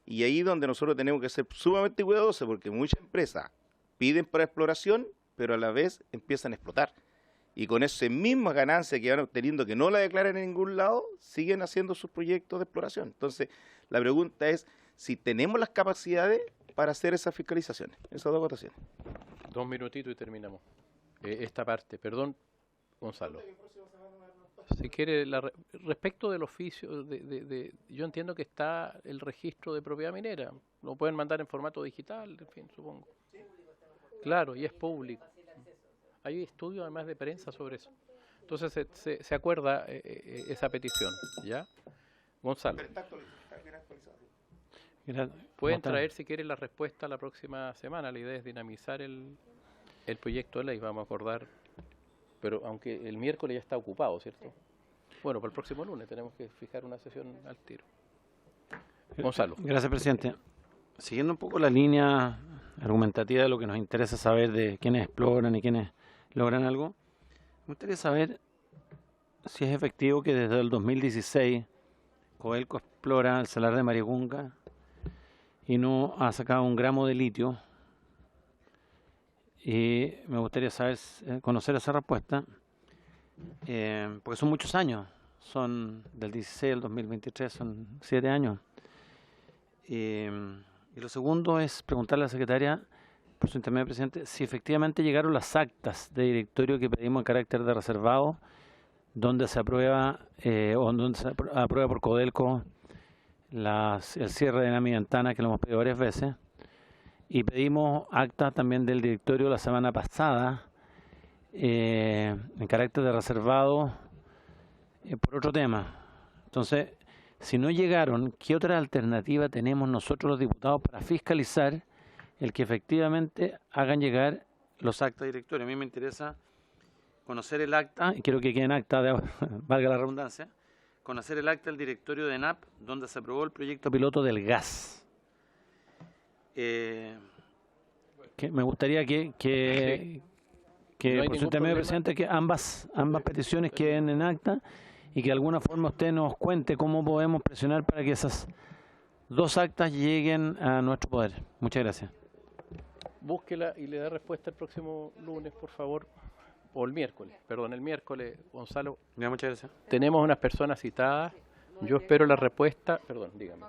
y ahí donde nosotros tenemos que ser sumamente cuidadosos, porque muchas empresas piden para exploración, pero a la vez empiezan a explotar. Y con esa misma ganancia que van obteniendo, que no la declaran en ningún lado, siguen haciendo sus proyectos de exploración. Entonces, la pregunta es si tenemos las capacidades para hacer esas fiscalizaciones, esas dos votaciones. 2 minutitos y terminamos esta parte. Perdón, Gonzalo. Si quiere, respecto del oficio, yo entiendo que está el registro de propiedad minera. Lo pueden mandar en formato digital, en fin, supongo. Claro, y es público. Hay estudios además de prensa sobre eso. Entonces se acuerda esa petición, ¿ya? Gonzalo. Pueden traer, si quieren, la respuesta la próxima semana. La idea es dinamizar el proyecto de ley. Vamos a acordar, pero aunque el miércoles ya está ocupado, ¿cierto? Bueno, para el próximo lunes tenemos que fijar una sesión al tiro. Gonzalo. Gracias, presidente. Siguiendo un poco la línea argumentativa de lo que nos interesa saber de quiénes exploran y quiénes logran algo, me gustaría saber si es efectivo que desde el 2016 Codelco explora el salar de Marigunga y no ha sacado un gramo de litio. Y me gustaría saber, conocer esa respuesta, porque son muchos años, son del 16 al 2023, son 7 años. Y lo segundo es preguntarle a la secretaria, por su intermedio, presidente, si efectivamente llegaron las actas de directorio que pedimos en carácter de reservado, donde se aprueba, o donde se aprueba por Codelco el cierre de Nami Ventana, que lo hemos pedido varias veces. Y pedimos acta también del directorio la semana pasada, en carácter de reservado, por otro tema. Entonces, si no llegaron, ¿qué otra alternativa tenemos nosotros los diputados para fiscalizar el que efectivamente hagan llegar los actas de directorio? A mí me interesa conocer el acta, y quiero que quede en acta, valga la redundancia, conocer el acta del directorio de ENAP, donde se aprobó el proyecto piloto del gas. Que me gustaría que No hay por su ningún intermedio, problema. presidente, que ambas peticiones queden en acta y que de alguna forma usted nos cuente cómo podemos presionar para que esas dos actas lleguen a nuestro poder. Muchas gracias. Búsquela y le da respuesta el próximo lunes, por favor. O el miércoles, perdón, el miércoles, Gonzalo. Ya, muchas gracias. Tenemos unas personas citadas. Yo espero la respuesta. Perdón, dígame.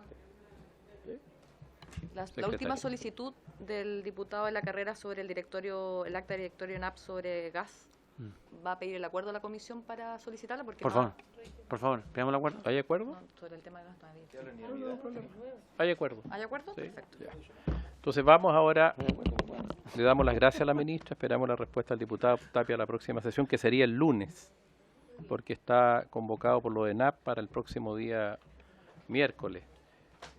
La última solicitud del diputado de la carrera sobre el acta de directorio ENAP sobre gas, va a pedir el acuerdo a la comisión para solicitarla porque Por favor, pidamos el acuerdo. ¿Hay acuerdo? No, sobre el tema de gas todavía. ¿Hay acuerdo? ¿Hay acuerdo? Sí, Perfecto. ya. Entonces vamos ahora, le damos las gracias a la ministra, esperamos la respuesta del diputado Tapia a la próxima sesión, que sería el lunes, porque está convocado por lo de ENAP para el próximo día miércoles.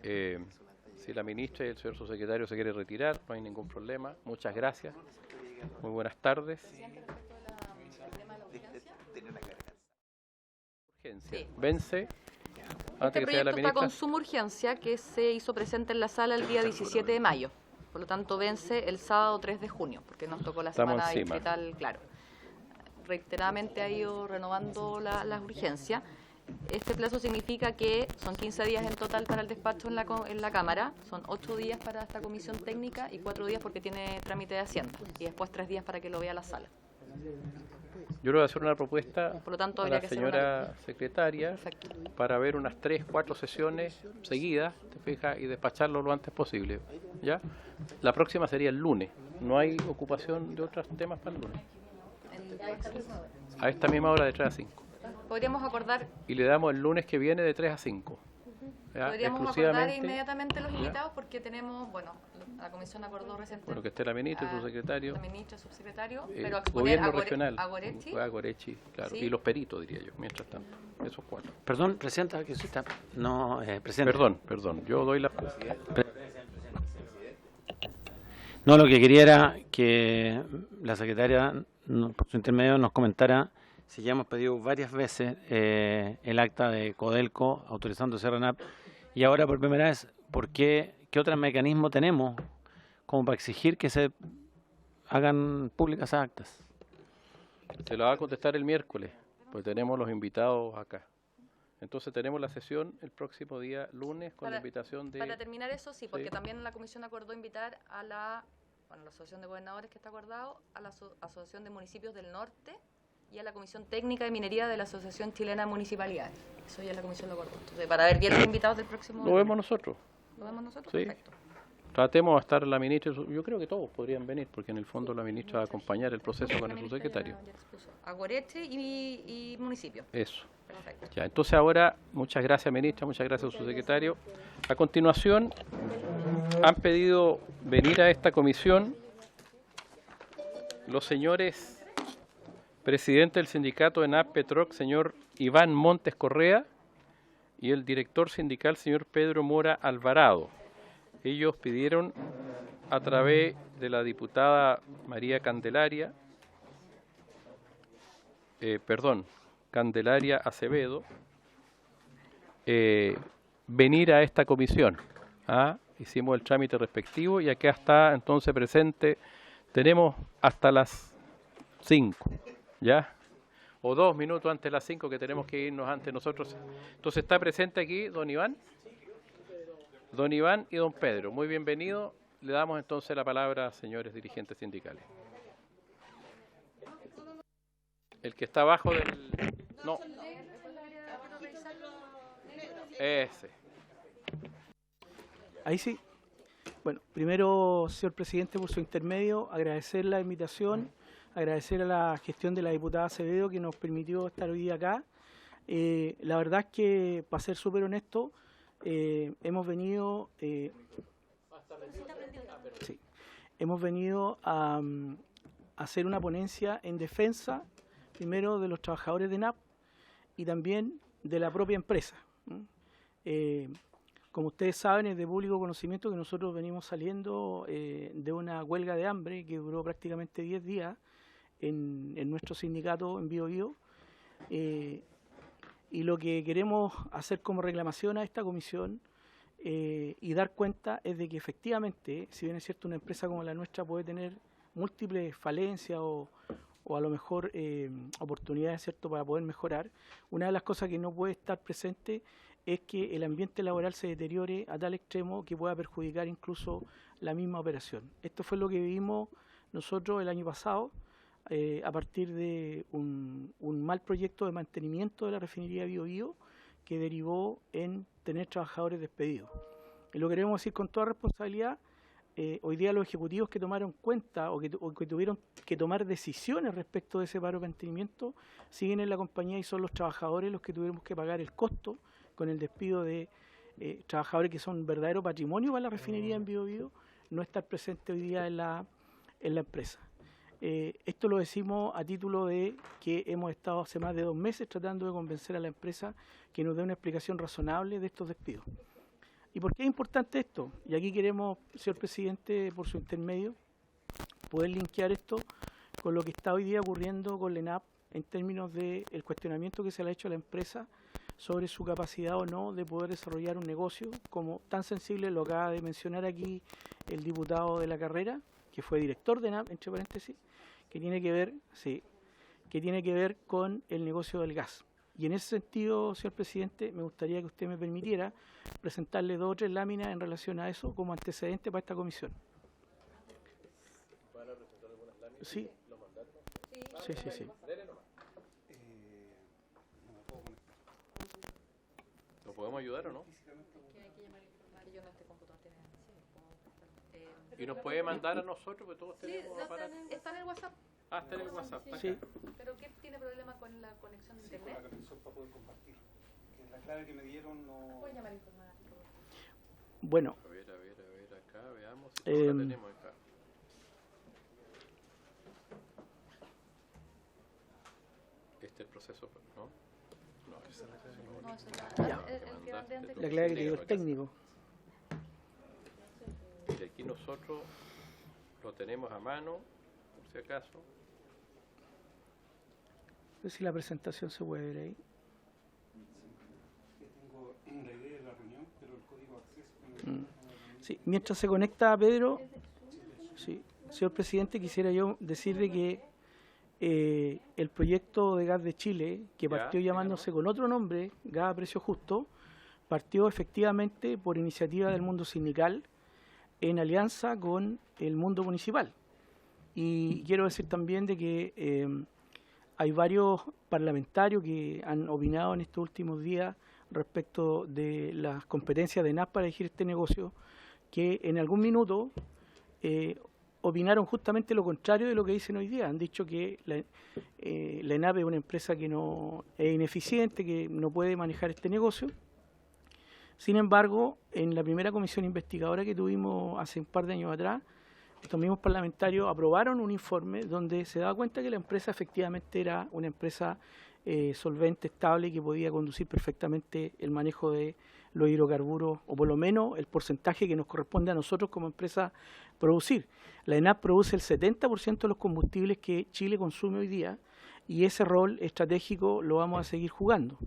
Si la ministra y el señor subsecretario se quiere retirar, no hay ningún problema. Muchas gracias. Muy buenas tardes. Urgencia. Vence. Este proyecto está con suma urgencia que se hizo presente en la sala el día 17 de mayo. Por lo tanto, vence el sábado 3 de junio, porque nos tocó la Estamos semana encima. distrital, claro. Reiteradamente ha ido renovando las urgencias. Este plazo significa que son 15 días en total para el despacho en la Cámara, son 8 días para esta comisión técnica y 4 días porque tiene trámite de Hacienda, y después 3 días para que lo vea la sala. Yo le voy a hacer una propuesta Por lo tanto, a habría la que hacer señora secretaria Perfecto. para ver unas 3, 4 sesiones seguidas, ¿te fijas? Y despacharlo lo antes posible. ¿Ya? La próxima sería el lunes. No hay ocupación de otros temas para el lunes. A esta misma hora de 3 a 5. Podríamos acordar, Y le damos el lunes que viene de 3 a 5. ¿Ya? podríamos acordar Exclusivamente. inmediatamente los ¿Ya? invitados porque tenemos, bueno, la comisión acordó recientemente. Bueno, que esté la ministra, el subsecretario. La ministra, el subsecretario, pero exponer Gobierno regional. a Goretti. Goretti, claro. Sí. Y los peritos, diría yo, mientras tanto. Esos 4. Perdón, presidenta, que usted está... No, presidente. Perdón. Yo doy la... No, lo que quería era que la secretaria, por su intermedio, nos comentara si ya hemos pedido varias veces el acta de Codelco autorizando el RENAP y ahora por primera vez, ¿qué otro mecanismo tenemos como para exigir que se hagan públicas esas actas? Se lo va a contestar el miércoles, pues tenemos los invitados acá. Entonces tenemos la sesión el próximo día lunes con la invitación de... Para terminar eso, sí, porque Sí. también la comisión acordó invitar a la Asociación de Gobernadores, que está acordado, a la Asociación de Municipios del Norte y a la Comisión Técnica de Minería de la Asociación Chilena de Municipalidades. Eso ya la comisión lo acordó. Entonces, para ver bien los invitados del próximo... Lo vemos nosotros. ¿Lo vemos nosotros? Sí. Perfecto. Tratemos de estar la ministra, yo creo que todos podrían venir, porque en el fondo la ministra va a acompañar el proceso con el subsecretario. Ya expuso. Aguareche y municipio. Eso. Perfecto. Ya, entonces ahora, muchas gracias ministra, muchas gracias subsecretario. A continuación, han pedido venir a esta comisión los señores presidente del sindicato ENAP Petroc, señor Iván Montes Correa, y el director sindical, señor Pedro Mora Alvarado. Ellos pidieron a través de la diputada María Candelaria, Candelaria Acevedo, venir a esta comisión. Hicimos el trámite respectivo y acá está entonces presente, tenemos hasta las 5, ¿ya? O 2 minutos antes de las 5 que tenemos que irnos antes nosotros. Entonces está presente aquí don Iván. Don Iván y don Pedro, muy bienvenido. Le damos entonces la palabra, señores dirigentes sindicales. El que está abajo del... No. Ese. Ahí sí. Bueno, primero, señor presidente, por su intermedio, agradecer la invitación, agradecer a la gestión de la diputada Acevedo que nos permitió estar hoy día acá. La verdad es que, para ser súper honesto, hemos venido a hacer una ponencia en defensa, primero de los trabajadores de ENAP y también de la propia empresa. Como ustedes saben, es de público conocimiento que nosotros venimos saliendo de una huelga de hambre que duró prácticamente 10 días en nuestro sindicato en Biobío. Y lo que queremos hacer como reclamación a esta comisión y dar cuenta es de que efectivamente, si bien es cierto, una empresa como la nuestra puede tener múltiples falencias o a lo mejor oportunidades, ¿cierto?, para poder mejorar, una de las cosas que no puede estar presente es que el ambiente laboral se deteriore a tal extremo que pueda perjudicar incluso la misma operación. Esto fue lo que vivimos nosotros el año pasado, a partir de un mal proyecto de mantenimiento de la refinería Biobío que derivó en tener trabajadores despedidos. Y lo queremos decir con toda responsabilidad. Hoy día los ejecutivos que tomaron cuenta o que tuvieron que tomar decisiones respecto de ese paro de mantenimiento siguen en la compañía y son los trabajadores los que tuvimos que pagar el costo con el despido de trabajadores que son un verdadero patrimonio para la refinería en Biobío, no estar presente hoy día en la empresa. Esto lo decimos a título de que hemos estado hace más de 2 meses tratando de convencer a la empresa que nos dé una explicación razonable de estos despidos. ¿Y por qué es importante esto? Y aquí queremos, señor presidente, por su intermedio, poder linkear esto con lo que está hoy día ocurriendo con la ENAP en términos del cuestionamiento que se le ha hecho a la empresa sobre su capacidad o no de poder desarrollar un negocio, como tan sensible lo acaba de mencionar aquí el diputado de la carrera, que fue director de ENAP, entre paréntesis, que tiene que ver con el negocio del gas. Y en ese sentido, señor presidente, me gustaría que usted me permitiera presentarle 2 o 3 láminas en relación a eso como antecedente para esta comisión. ¿Van a presentar algunas láminas? Sí. ¿Lo mandaron? Sí. ¿Lo podemos ayudar o no? ¿Y nos puede mandar a nosotros? Porque todos tenemos aparatos. Está en el WhatsApp. Está en el WhatsApp. Está Sí. acá. ¿Pero qué tiene problema con la conexión de internet? La conexión para poder compartir. Que la clave que me dieron no... ¿Puedes llamar informático? Bueno. A ver, acá, veamos si todos la tenemos acá. Este es el proceso, ¿no? No, ese es La clave que te dio el técnico. Y aquí nosotros lo tenemos a mano, por si acaso. No sé si la presentación se puede ver ahí. Tengo la idea de la reunión, pero el código de acceso... Sí, mientras se conecta Pedro, sí, señor presidente, quisiera yo decirle que el proyecto de gas de Chile, que Ya, partió llamándose con otro nombre, gas a precio justo, partió efectivamente por iniciativa del mundo sindical en alianza con el mundo municipal. Y quiero decir también de que hay varios parlamentarios que han opinado en estos últimos días respecto de las competencias de ENAP para dirigir este negocio, que en algún minuto opinaron justamente lo contrario de lo que dicen hoy día. Han dicho que la ENAP es una empresa que no es ineficiente, que no puede manejar este negocio. Sin embargo, en la primera comisión investigadora que tuvimos hace un par de años atrás, estos mismos parlamentarios aprobaron un informe donde se daba cuenta que la empresa efectivamente era una empresa solvente, estable, y que podía conducir perfectamente el manejo de los hidrocarburos, o por lo menos el porcentaje que nos corresponde a nosotros como empresa producir. La ENAP produce el 70% de los combustibles que Chile consume hoy día, y ese rol estratégico lo vamos a seguir jugando.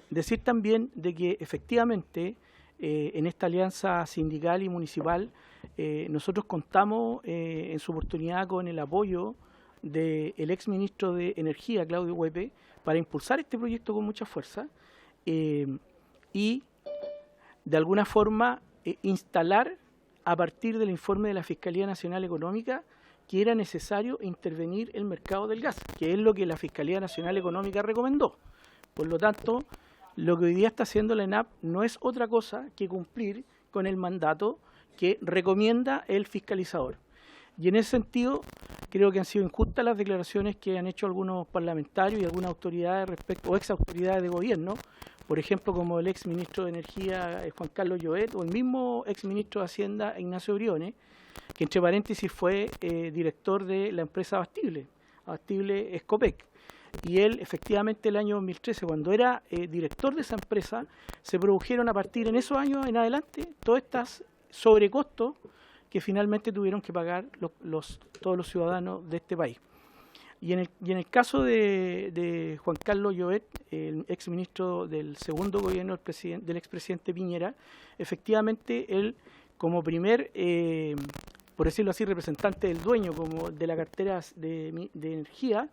Decir también de que efectivamente en esta alianza sindical y municipal nosotros contamos en su oportunidad con el apoyo del ex ministro de Energía, Claudio Huepe, para impulsar este proyecto con mucha fuerza y de alguna forma instalar, a partir del informe de la Fiscalía Nacional Económica, que era necesario intervenir el mercado del gas, que es lo que la Fiscalía Nacional Económica recomendó. Por lo tanto, lo que hoy día está haciendo la ENAP no es otra cosa que cumplir con el mandato que recomienda el fiscalizador. Y en ese sentido, creo que han sido injustas las declaraciones que han hecho algunos parlamentarios y algunas autoridades respecto, o ex autoridades de gobierno, por ejemplo, como el ex ministro de Energía, Juan Carlos Llobet, o el mismo ex ministro de Hacienda, Ignacio Briones, que entre paréntesis fue director de la empresa Abastible Escopec. Y él, efectivamente, el año 2013, cuando era director de esa empresa, se produjeron a partir en esos años en adelante todas estas sobrecostos que finalmente tuvieron que pagar todos los ciudadanos de este país. Y en el caso de Juan Carlos Llobet, el exministro del segundo gobierno del expresidente Piñera, efectivamente él, como primer, por decirlo así, representante del dueño, como de la cartera de energía,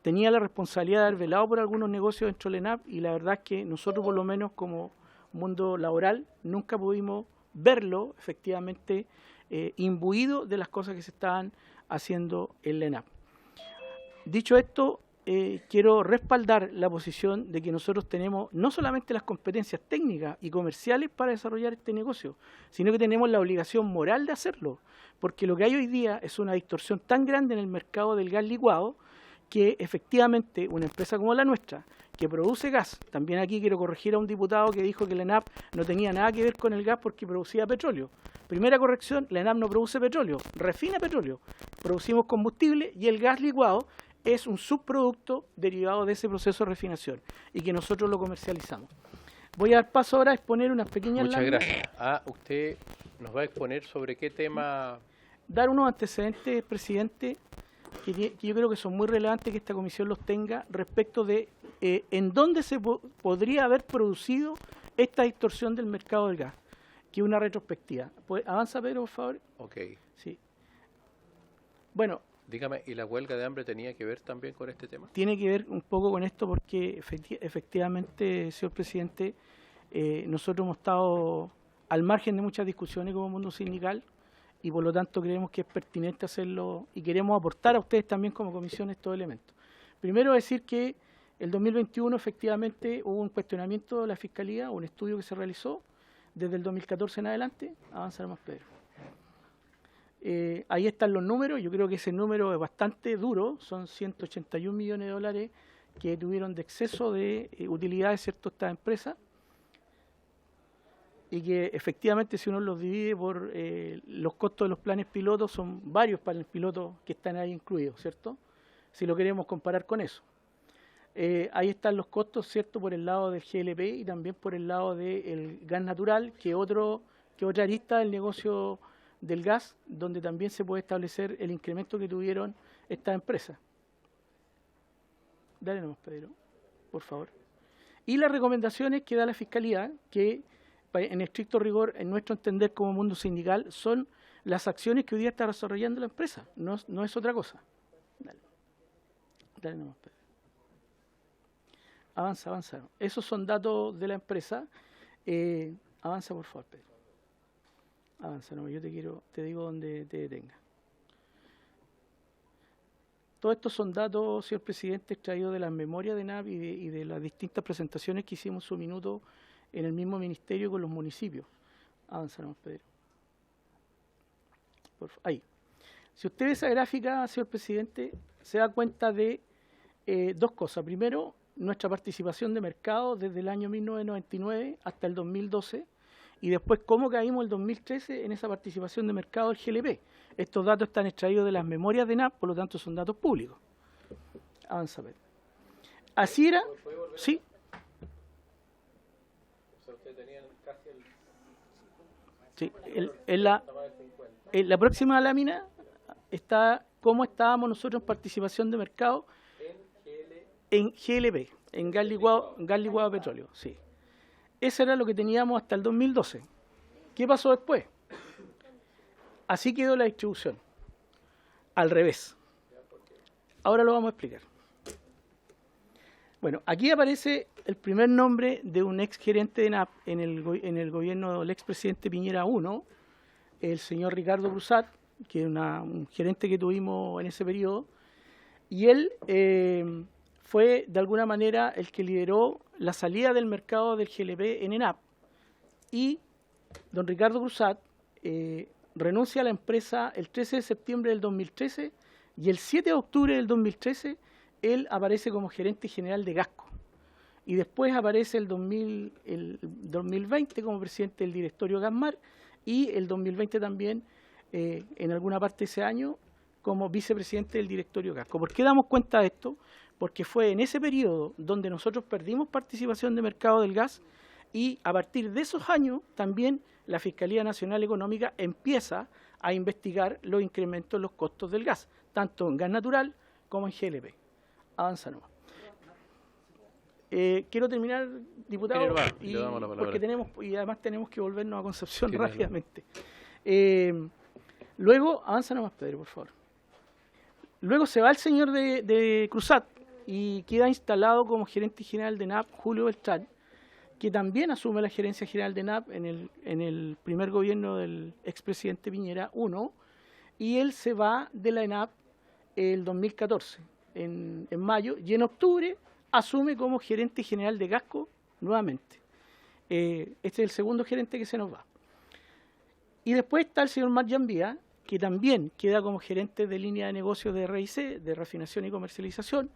tenía la responsabilidad de haber velado por algunos negocios dentro de la ENAP, y la verdad es que nosotros, por lo menos como mundo laboral, nunca pudimos verlo efectivamente imbuido de las cosas que se estaban haciendo en la ENAP. Dicho esto, quiero respaldar la posición de que nosotros tenemos no solamente las competencias técnicas y comerciales para desarrollar este negocio, sino que tenemos la obligación moral de hacerlo, porque lo que hay hoy día es una distorsión tan grande en el mercado del gas licuado, que efectivamente una empresa como la nuestra, que produce gas, también aquí quiero corregir a un diputado que dijo que la ENAP no tenía nada que ver con el gas porque producía petróleo. Primera corrección, la ENAP no produce petróleo, refina petróleo. Producimos combustible y el gas licuado es un subproducto derivado de ese proceso de refinación y que nosotros lo comercializamos. Voy a dar paso ahora a exponer unas pequeñas láminas. Muchas gracias. Usted nos va a exponer sobre qué tema. Dar unos antecedentes, presidente, que yo creo que son muy relevantes que esta comisión los tenga respecto de en dónde se podría haber producido esta distorsión del mercado del gas, que es una retrospectiva. Pues, avanza, Pedro, por favor. Ok. Sí. Bueno. Dígame, ¿y la huelga de hambre tenía que ver también con este tema? Tiene que ver un poco con esto porque efectivamente, señor presidente, nosotros hemos estado al margen de muchas discusiones como mundo sindical, y por lo tanto creemos que es pertinente hacerlo y queremos aportar a ustedes también como comisión estos elementos. Primero decir que el 2021 efectivamente hubo un cuestionamiento de la Fiscalía, un estudio que se realizó desde el 2014 en adelante. Avanza más, Pedro. Ahí están los números, yo creo que ese número es bastante duro, son 181 millones de dólares que tuvieron de exceso de utilidades, ¿cierto?, estas empresas, y que efectivamente si uno los divide por los costos de los planes pilotos, son varios planes pilotos que están ahí incluidos, ¿cierto?, si lo queremos comparar con eso. Ahí están los costos, ¿cierto?, por el lado del GLP y también por el lado del gas natural, que otra arista del negocio del gas, donde también se puede establecer el incremento que tuvieron estas empresas. Dale nomás, Pedro, por favor. Y las recomendaciones que da la Fiscalía, que en estricto rigor, en nuestro entender como mundo sindical, son las acciones que hoy día está desarrollando la empresa, no es otra cosa. Dale. Dale nomás, Pedro. Avanza, avanza. Esos son datos de la empresa. Avanza, por favor, Pedro. Avanza, no, yo te digo dónde te detenga. Todos estos son datos, señor presidente, extraídos de las memorias de NAP y de las distintas presentaciones que hicimos en su minuto en el mismo ministerio con los municipios. Avanza, nomás, Pedro. Ahí. Si usted ve esa gráfica, señor presidente, se da cuenta de dos cosas. Primero, nuestra participación de mercado desde el año 1999 hasta el 2012, y después cómo caímos el 2013 en esa participación de mercado del GLP. Estos datos están extraídos de las memorias de NAP, por lo tanto son datos públicos. Avanza, Pedro. Así era. Sí. Sí, en la próxima lámina está cómo estábamos nosotros en participación de mercado en GLP, en gas licuado petróleo. Sí. Eso era lo que teníamos hasta el 2012. ¿Qué pasó después? Así quedó la distribución. Al revés. Ahora lo vamos a explicar. Bueno, aquí aparece el primer nombre de un ex gerente de NAP en el gobierno del expresidente Piñera I, el señor Ricardo Cruzat, que es un gerente que tuvimos en ese periodo, y él fue de alguna manera el que lideró la salida del mercado del GLP en ENAP, y don Ricardo Cruzat renuncia a la empresa el 13 de septiembre del 2013, y el 7 de octubre del 2013 él aparece como gerente general de Gasco, y después aparece el 2020 como presidente del directorio Gasmar, y el 2020 también, en alguna parte de ese año, como vicepresidente del directorio Gasco. ¿Por qué damos cuenta de esto? Porque fue en ese periodo donde nosotros perdimos participación de mercado del gas, y a partir de esos años también la Fiscalía Nacional Económica empieza a investigar los incrementos en los costos del gas, tanto en gas natural como en GLP. Avanza nomás. Quiero terminar, diputado, porque además tenemos que volvernos a Concepción rápidamente. Luego, avanza nomás, Pedro, por favor. Luego se va el señor de Cruzat y queda instalado como gerente general de NAP Julio Beltrán, que también asume la gerencia general de NAP en el primer gobierno del expresidente Piñera I, y él se va de la ENAP el 2014, en mayo, y en octubre asume como gerente general de Gasco nuevamente. Este es el segundo gerente que se nos va. Y después está el señor Marjan Vía, que también queda como gerente de línea de negocios de RIC, de refinación y comercialización,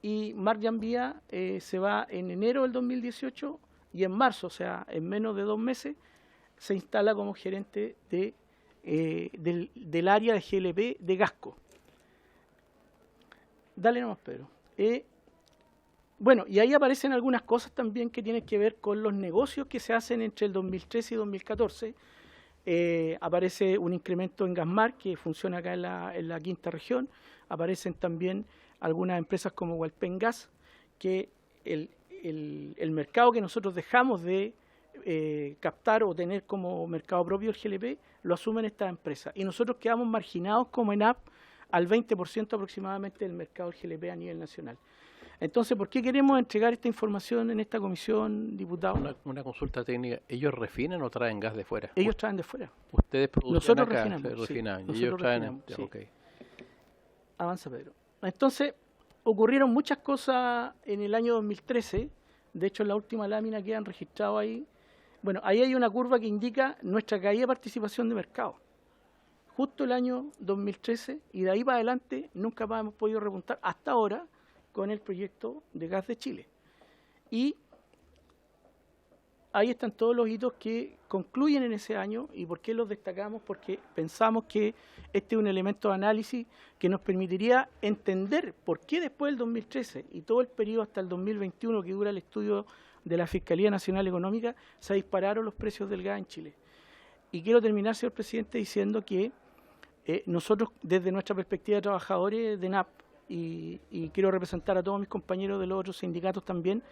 y Marjan Vía se va en enero del 2018, y en marzo, o sea, en menos de 2 meses, se instala como gerente del área de GLP de Gasco. Dale nomás, Pedro. Bueno, y ahí aparecen algunas cosas también que tienen que ver con los negocios que se hacen entre el 2013 y 2014. Aparece un incremento en Gasmar, que funciona acá en la quinta región. Aparecen también algunas empresas como Hualpén Gas, que el mercado que nosotros dejamos de captar o tener como mercado propio el GLP, lo asumen estas empresas. Y nosotros quedamos marginados como ENAP al 20% aproximadamente del mercado del GLP a nivel nacional. Entonces, ¿por qué queremos entregar esta información en esta comisión, diputado? Una consulta técnica. ¿Ellos refinan o traen gas de fuera? Ellos traen de fuera. Ustedes producen nosotros acá, refinamos, refinan, sí, y ellos traen... refinamos, sí. Okay. Avanza, Pedro. Entonces, ocurrieron muchas cosas en el año 2013. De hecho, en la última lámina que han registrado ahí, bueno, ahí hay una curva que indica nuestra caída de participación de mercado. Justo el año 2013, y de ahí para adelante nunca más hemos podido repuntar hasta ahora con el proyecto de gas de Chile. Y ahí están todos los hitos que concluyen en ese año. ¿Y por qué los destacamos? Porque pensamos que este es un elemento de análisis que nos permitiría entender por qué después del 2013 y todo el periodo hasta el 2021 que dura el estudio de la Fiscalía Nacional Económica, se dispararon los precios del gas en Chile. Y quiero terminar, señor presidente, diciendo que nosotros, desde nuestra perspectiva de trabajadores de NAP, y quiero representar a todos mis compañeros de los otros sindicatos también,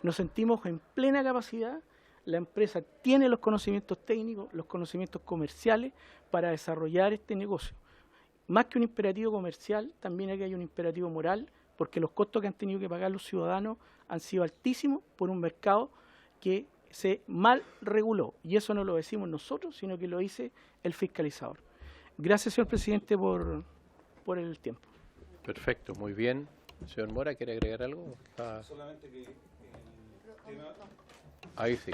nos sentimos en plena capacidad. La empresa tiene los conocimientos técnicos, los conocimientos comerciales para desarrollar este negocio. Más que un imperativo comercial, también aquí hay un imperativo moral porque los costos que han tenido que pagar los ciudadanos han sido altísimos por un mercado que se mal reguló. Y eso no lo decimos nosotros, sino que lo dice el fiscalizador. Gracias, señor presidente, por el tiempo. Perfecto, muy bien. Señor Mora, ¿quiere agregar algo? Solamente que el tema... Ahí sí.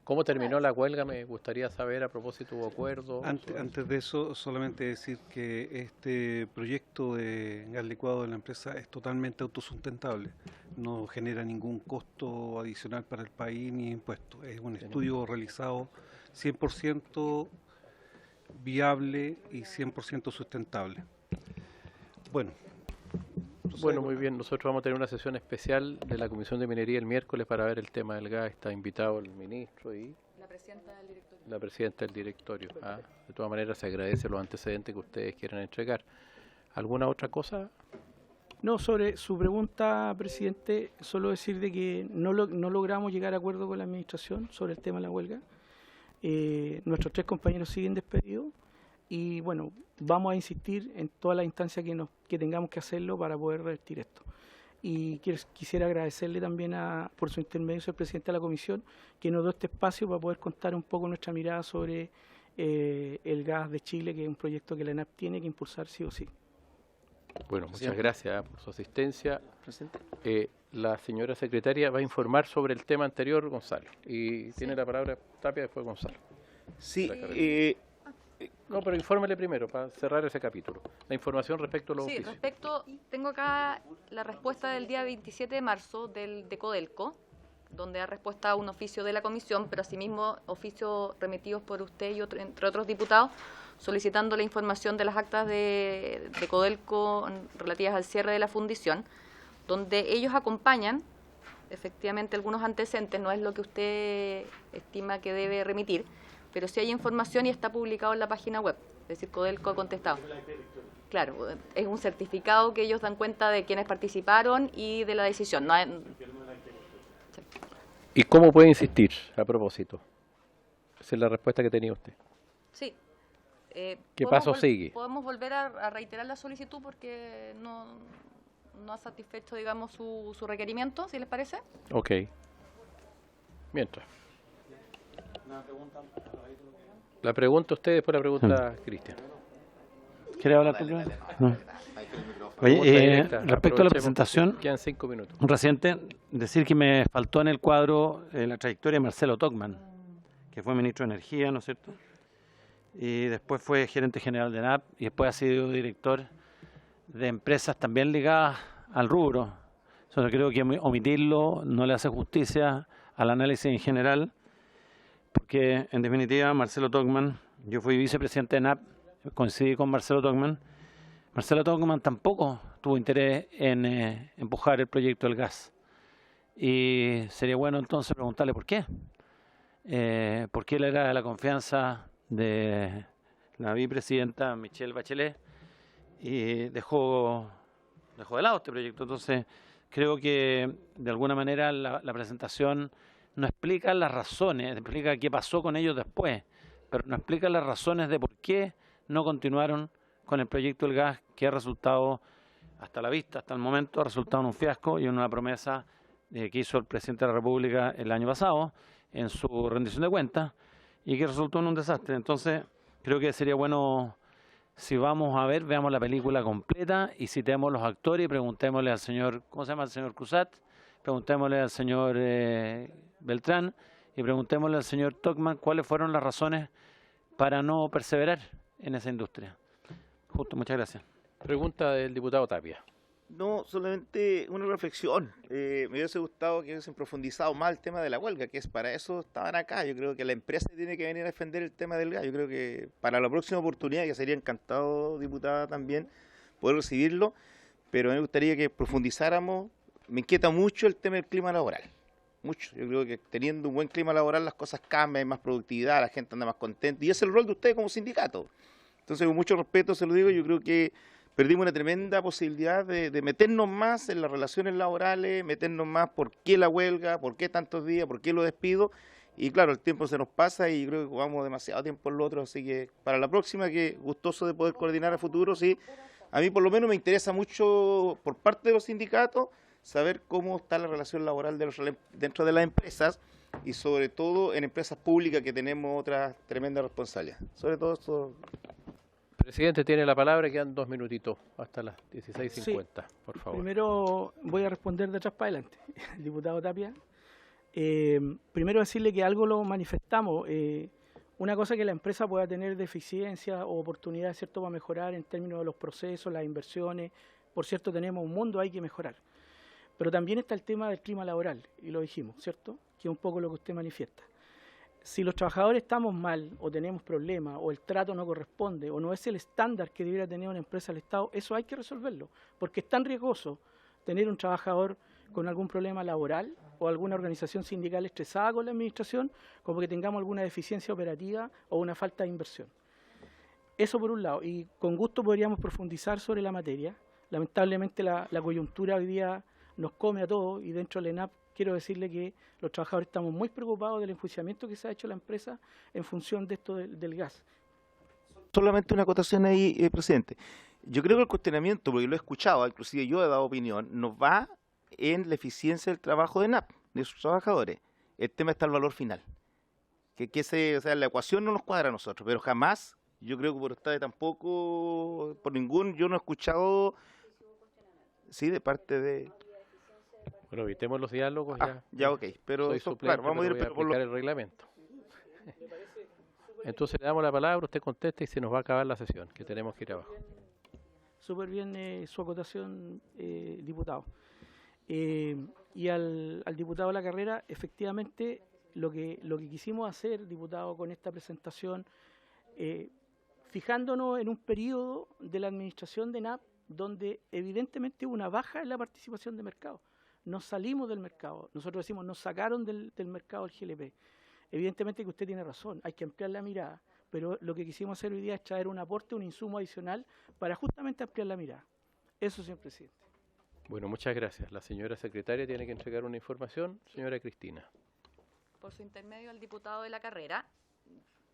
¿Cómo terminó la huelga? Me gustaría saber a propósito de acuerdo. Antes de eso, solamente decir que este proyecto de gas licuado de la empresa es totalmente autosustentable. No genera ningún costo adicional para el país ni impuestos. Es un estudio realizado 100% viable y 100% sustentable. Bueno. Bueno, muy bien. Nosotros vamos a tener una sesión especial de la Comisión de Minería el miércoles para ver el tema del gas. Está invitado el ministro y La presidenta del directorio. la presidenta del directorio. De todas maneras, se agradece los antecedentes que ustedes quieran entregar. ¿Alguna otra cosa? No, sobre su pregunta, presidente, solo decir de que no logramos llegar a acuerdo con la administración sobre el tema de la huelga. Nuestros 3 compañeros siguen despedidos y bueno, vamos a insistir en todas las instancias que tengamos que hacerlo para poder revertir esto. Y quisiera agradecerle también por su intermedio, señor presidente de la comisión, que nos dio este espacio para poder contar un poco nuestra mirada sobre el gas de Chile, que es un proyecto que la ENAP tiene que impulsar sí o sí. Bueno, muchas gracias por su asistencia. La señora secretaria va a informar sobre el tema anterior, Gonzalo. Y tiene la palabra Tapia, después Gonzalo. Sí, no, pero infórmele primero para cerrar ese capítulo. La información respecto a los oficios. Tengo acá la respuesta del día 27 de marzo de Codelco, donde da respuesta a un oficio de la comisión, pero asimismo oficios remitidos por usted y entre otros diputados, solicitando la información de las actas de Codelco relativas al cierre de la fundición, donde ellos acompañan efectivamente algunos antecedentes, no es lo que usted estima que debe remitir, pero sí hay información y está publicado en la página web, es decir, Codelco ha contestado. Claro, es un certificado que ellos dan cuenta de quienes participaron y de la decisión. No hay... ¿Y cómo puede insistir a propósito? Esa es la respuesta que tenía usted. Sí. ¿Qué paso sigue? Podemos volver a reiterar la solicitud porque no ha satisfecho, digamos, su requerimiento, si les parece. Ok. Mientras. La pregunta usted, después la pregunta Cristian. ¿Quiere hablar tú? No. Oye, respecto a la presentación, quedan 5 minutos. Reciente, decir que me faltó en el cuadro la trayectoria de Marcelo Tocman, que fue ministro de Energía, ¿no es cierto? Y después fue gerente general de ENAP y después ha sido director de empresas también ligadas al rubro. Yo creo que omitirlo no le hace justicia al análisis en general, porque en definitiva Marcelo Tocman, yo fui vicepresidente de ENAP, coincidí con Marcelo Tocman. Marcelo Tocman tampoco tuvo interés en empujar el proyecto del gas. Y sería bueno entonces preguntarle por qué. ¿Por qué él era de la confianza de la vicepresidenta Michelle Bachelet y dejó de lado este proyecto? Entonces, creo que de alguna manera la presentación no explica las razones, explica qué pasó con ellos después, pero no explica las razones de por qué no continuaron con el proyecto del gas, que ha resultado, hasta la vista, hasta el momento, ha resultado en un fiasco y en una promesa que hizo el presidente de la República el año pasado en su rendición de cuentas y que resultó en un desastre. Entonces, creo que sería bueno, si vamos a ver, veamos la película completa y citemos los actores y preguntémosle al señor, ¿cómo se llama el señor Cruzat? Preguntémosle al señor Beltrán y preguntémosle al señor Tocman cuáles fueron las razones para no perseverar en esa industria. Justo, muchas gracias. Pregunta del diputado Tapia. No, solamente una reflexión. Me hubiese gustado que hubiesen profundizado más el tema de la huelga, que es para eso estaban acá. Yo creo que la empresa tiene que venir a defender el tema del gas. Yo creo que para la próxima oportunidad, que sería encantado, diputada, también poder recibirlo, pero me gustaría que profundizáramos. Me inquieta mucho el tema del clima laboral. Mucho. Yo creo que teniendo un buen clima laboral las cosas cambian, hay más productividad, la gente anda más contenta. Y ese es el rol de ustedes como sindicato. Entonces, con mucho respeto se lo digo, yo creo que perdimos una tremenda posibilidad de meternos más en las relaciones laborales, meternos más por qué la huelga, por qué tantos días, por qué lo despido. Y claro, el tiempo se nos pasa y creo que jugamos demasiado tiempo en lo otro. Así que para la próxima, que gustoso de poder coordinar a futuro, sí, A mí por lo menos me interesa mucho por parte de los sindicatos saber cómo está la relación laboral dentro de las empresas y sobre todo en empresas públicas que tenemos otras tremendas responsabilidades. Sobre todo esto. Presidente, tiene la palabra, quedan 2 minutitos hasta las 16:50, por favor. Primero voy a responder de atrás para adelante, el diputado Tapia. Primero decirle que algo lo manifestamos. Una cosa que la empresa pueda tener deficiencias o oportunidades, ¿cierto?, para mejorar en términos de los procesos, las inversiones. Por cierto, tenemos un mundo, hay que mejorar. Pero también está el tema del clima laboral, y lo dijimos, ¿cierto?, que es un poco lo que usted manifiesta. Si los trabajadores estamos mal o tenemos problemas o el trato no corresponde o no es el estándar que debiera tener una empresa del Estado, eso hay que resolverlo, porque es tan riesgoso tener un trabajador con algún problema laboral o alguna organización sindical estresada con la administración como que tengamos alguna deficiencia operativa o una falta de inversión. Eso por un lado, y con gusto podríamos profundizar sobre la materia. Lamentablemente la coyuntura hoy día nos come a todos y dentro del ENAP quiero decirle que los trabajadores estamos muy preocupados del enjuiciamiento que se ha hecho la empresa en función de esto del gas. Solamente una acotación ahí, presidente. Yo creo que el cuestionamiento, porque lo he escuchado, inclusive yo he dado opinión, nos va en la eficiencia del trabajo de ENAP, de sus trabajadores. El tema está el valor final. O sea, la ecuación no nos cuadra a nosotros, pero jamás, yo creo que por ustedes tampoco, por ningún, yo no he escuchado, sí, de parte de... Bueno, evitemos los diálogos ya. Ya, ok, pero Soy eso, suplente, claro, vamos a ir pero voy a aplicar el reglamento. Entonces le damos la palabra, usted contesta y se nos va a acabar la sesión, que tenemos que ir abajo. Súper bien su acotación, diputado. Y al diputado de la carrera, efectivamente, lo que quisimos hacer, diputado, con esta presentación, fijándonos en un periodo de la administración de ENAP donde evidentemente hubo una baja en la participación de mercado. Nos salimos del mercado, nosotros decimos, nos sacaron del mercado el GLP. Evidentemente que usted tiene razón, hay que ampliar la mirada, pero lo que quisimos hacer hoy día es traer un aporte, un insumo adicional para justamente ampliar la mirada. Eso, señor presidente. Bueno, muchas gracias. La señora secretaria tiene que entregar una información. Señora Cristina. Por su intermedio al diputado de la carrera,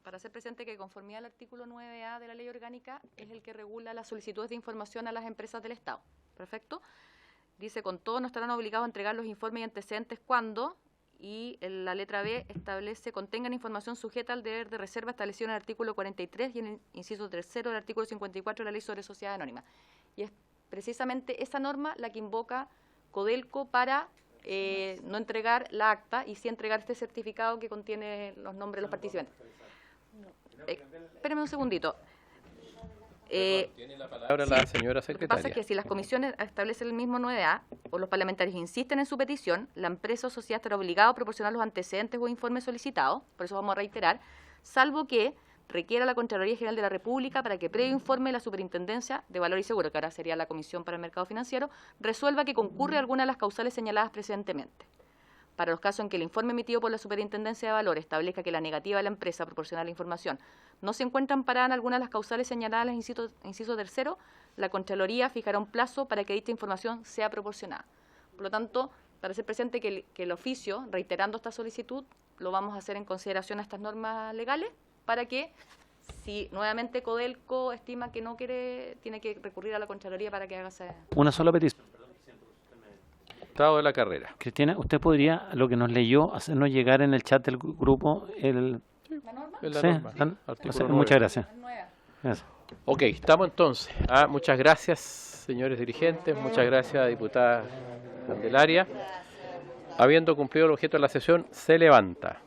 para hacer presente que conformidad al artículo 9A de la Ley Orgánica es el que regula las solicitudes de información a las empresas del Estado. Perfecto. Dice, con todo no estarán obligados a entregar los informes y antecedentes cuando, y en la letra B establece, contengan información sujeta al deber de reserva establecido en el artículo 43 y en el inciso 3 del artículo 54 de la Ley sobre Sociedades Anónimas. Y es precisamente esa norma la que invoca Codelco para no entregar la acta y sí entregar este certificado que contiene los nombres de los participantes. Espérame un segundito. Tiene la palabra la señora secretaria. Lo que pasa es que si las comisiones establecen el mismo 9A o los parlamentarios insisten en su petición, la empresa o sociedad estará obligada a proporcionar los antecedentes o informes solicitados, por eso vamos a reiterar, salvo que requiera la Contraloría General de la República para que previo informe de la Superintendencia de Valor y Seguro, que ahora sería la Comisión para el Mercado Financiero, resuelva que concurre alguna de las causales señaladas precedentemente. Para los casos en que el informe emitido por la Superintendencia de Valor establezca que la negativa de la empresa a proporcionar la información no se encuentra amparada en alguna de las causales señaladas en el inciso tercero, la Contraloría fijará un plazo para que dicha información sea proporcionada. Por lo tanto, para hacer presente que el oficio, reiterando esta solicitud, lo vamos a hacer en consideración a estas normas legales para que, si nuevamente Codelco estima que no quiere, tiene que recurrir a la Contraloría para que haga esa... Una sola petición. Estado de la carrera. Cristina, ¿usted podría, lo que nos leyó, hacernos llegar en el chat del grupo el... ¿La norma? Es la Sí, norma, artículo 9. muchas gracias. Eso. Ok, estamos entonces. Muchas gracias, señores dirigentes. Muchas gracias, diputada Candelaria. Habiendo cumplido el objeto de la sesión, se levanta.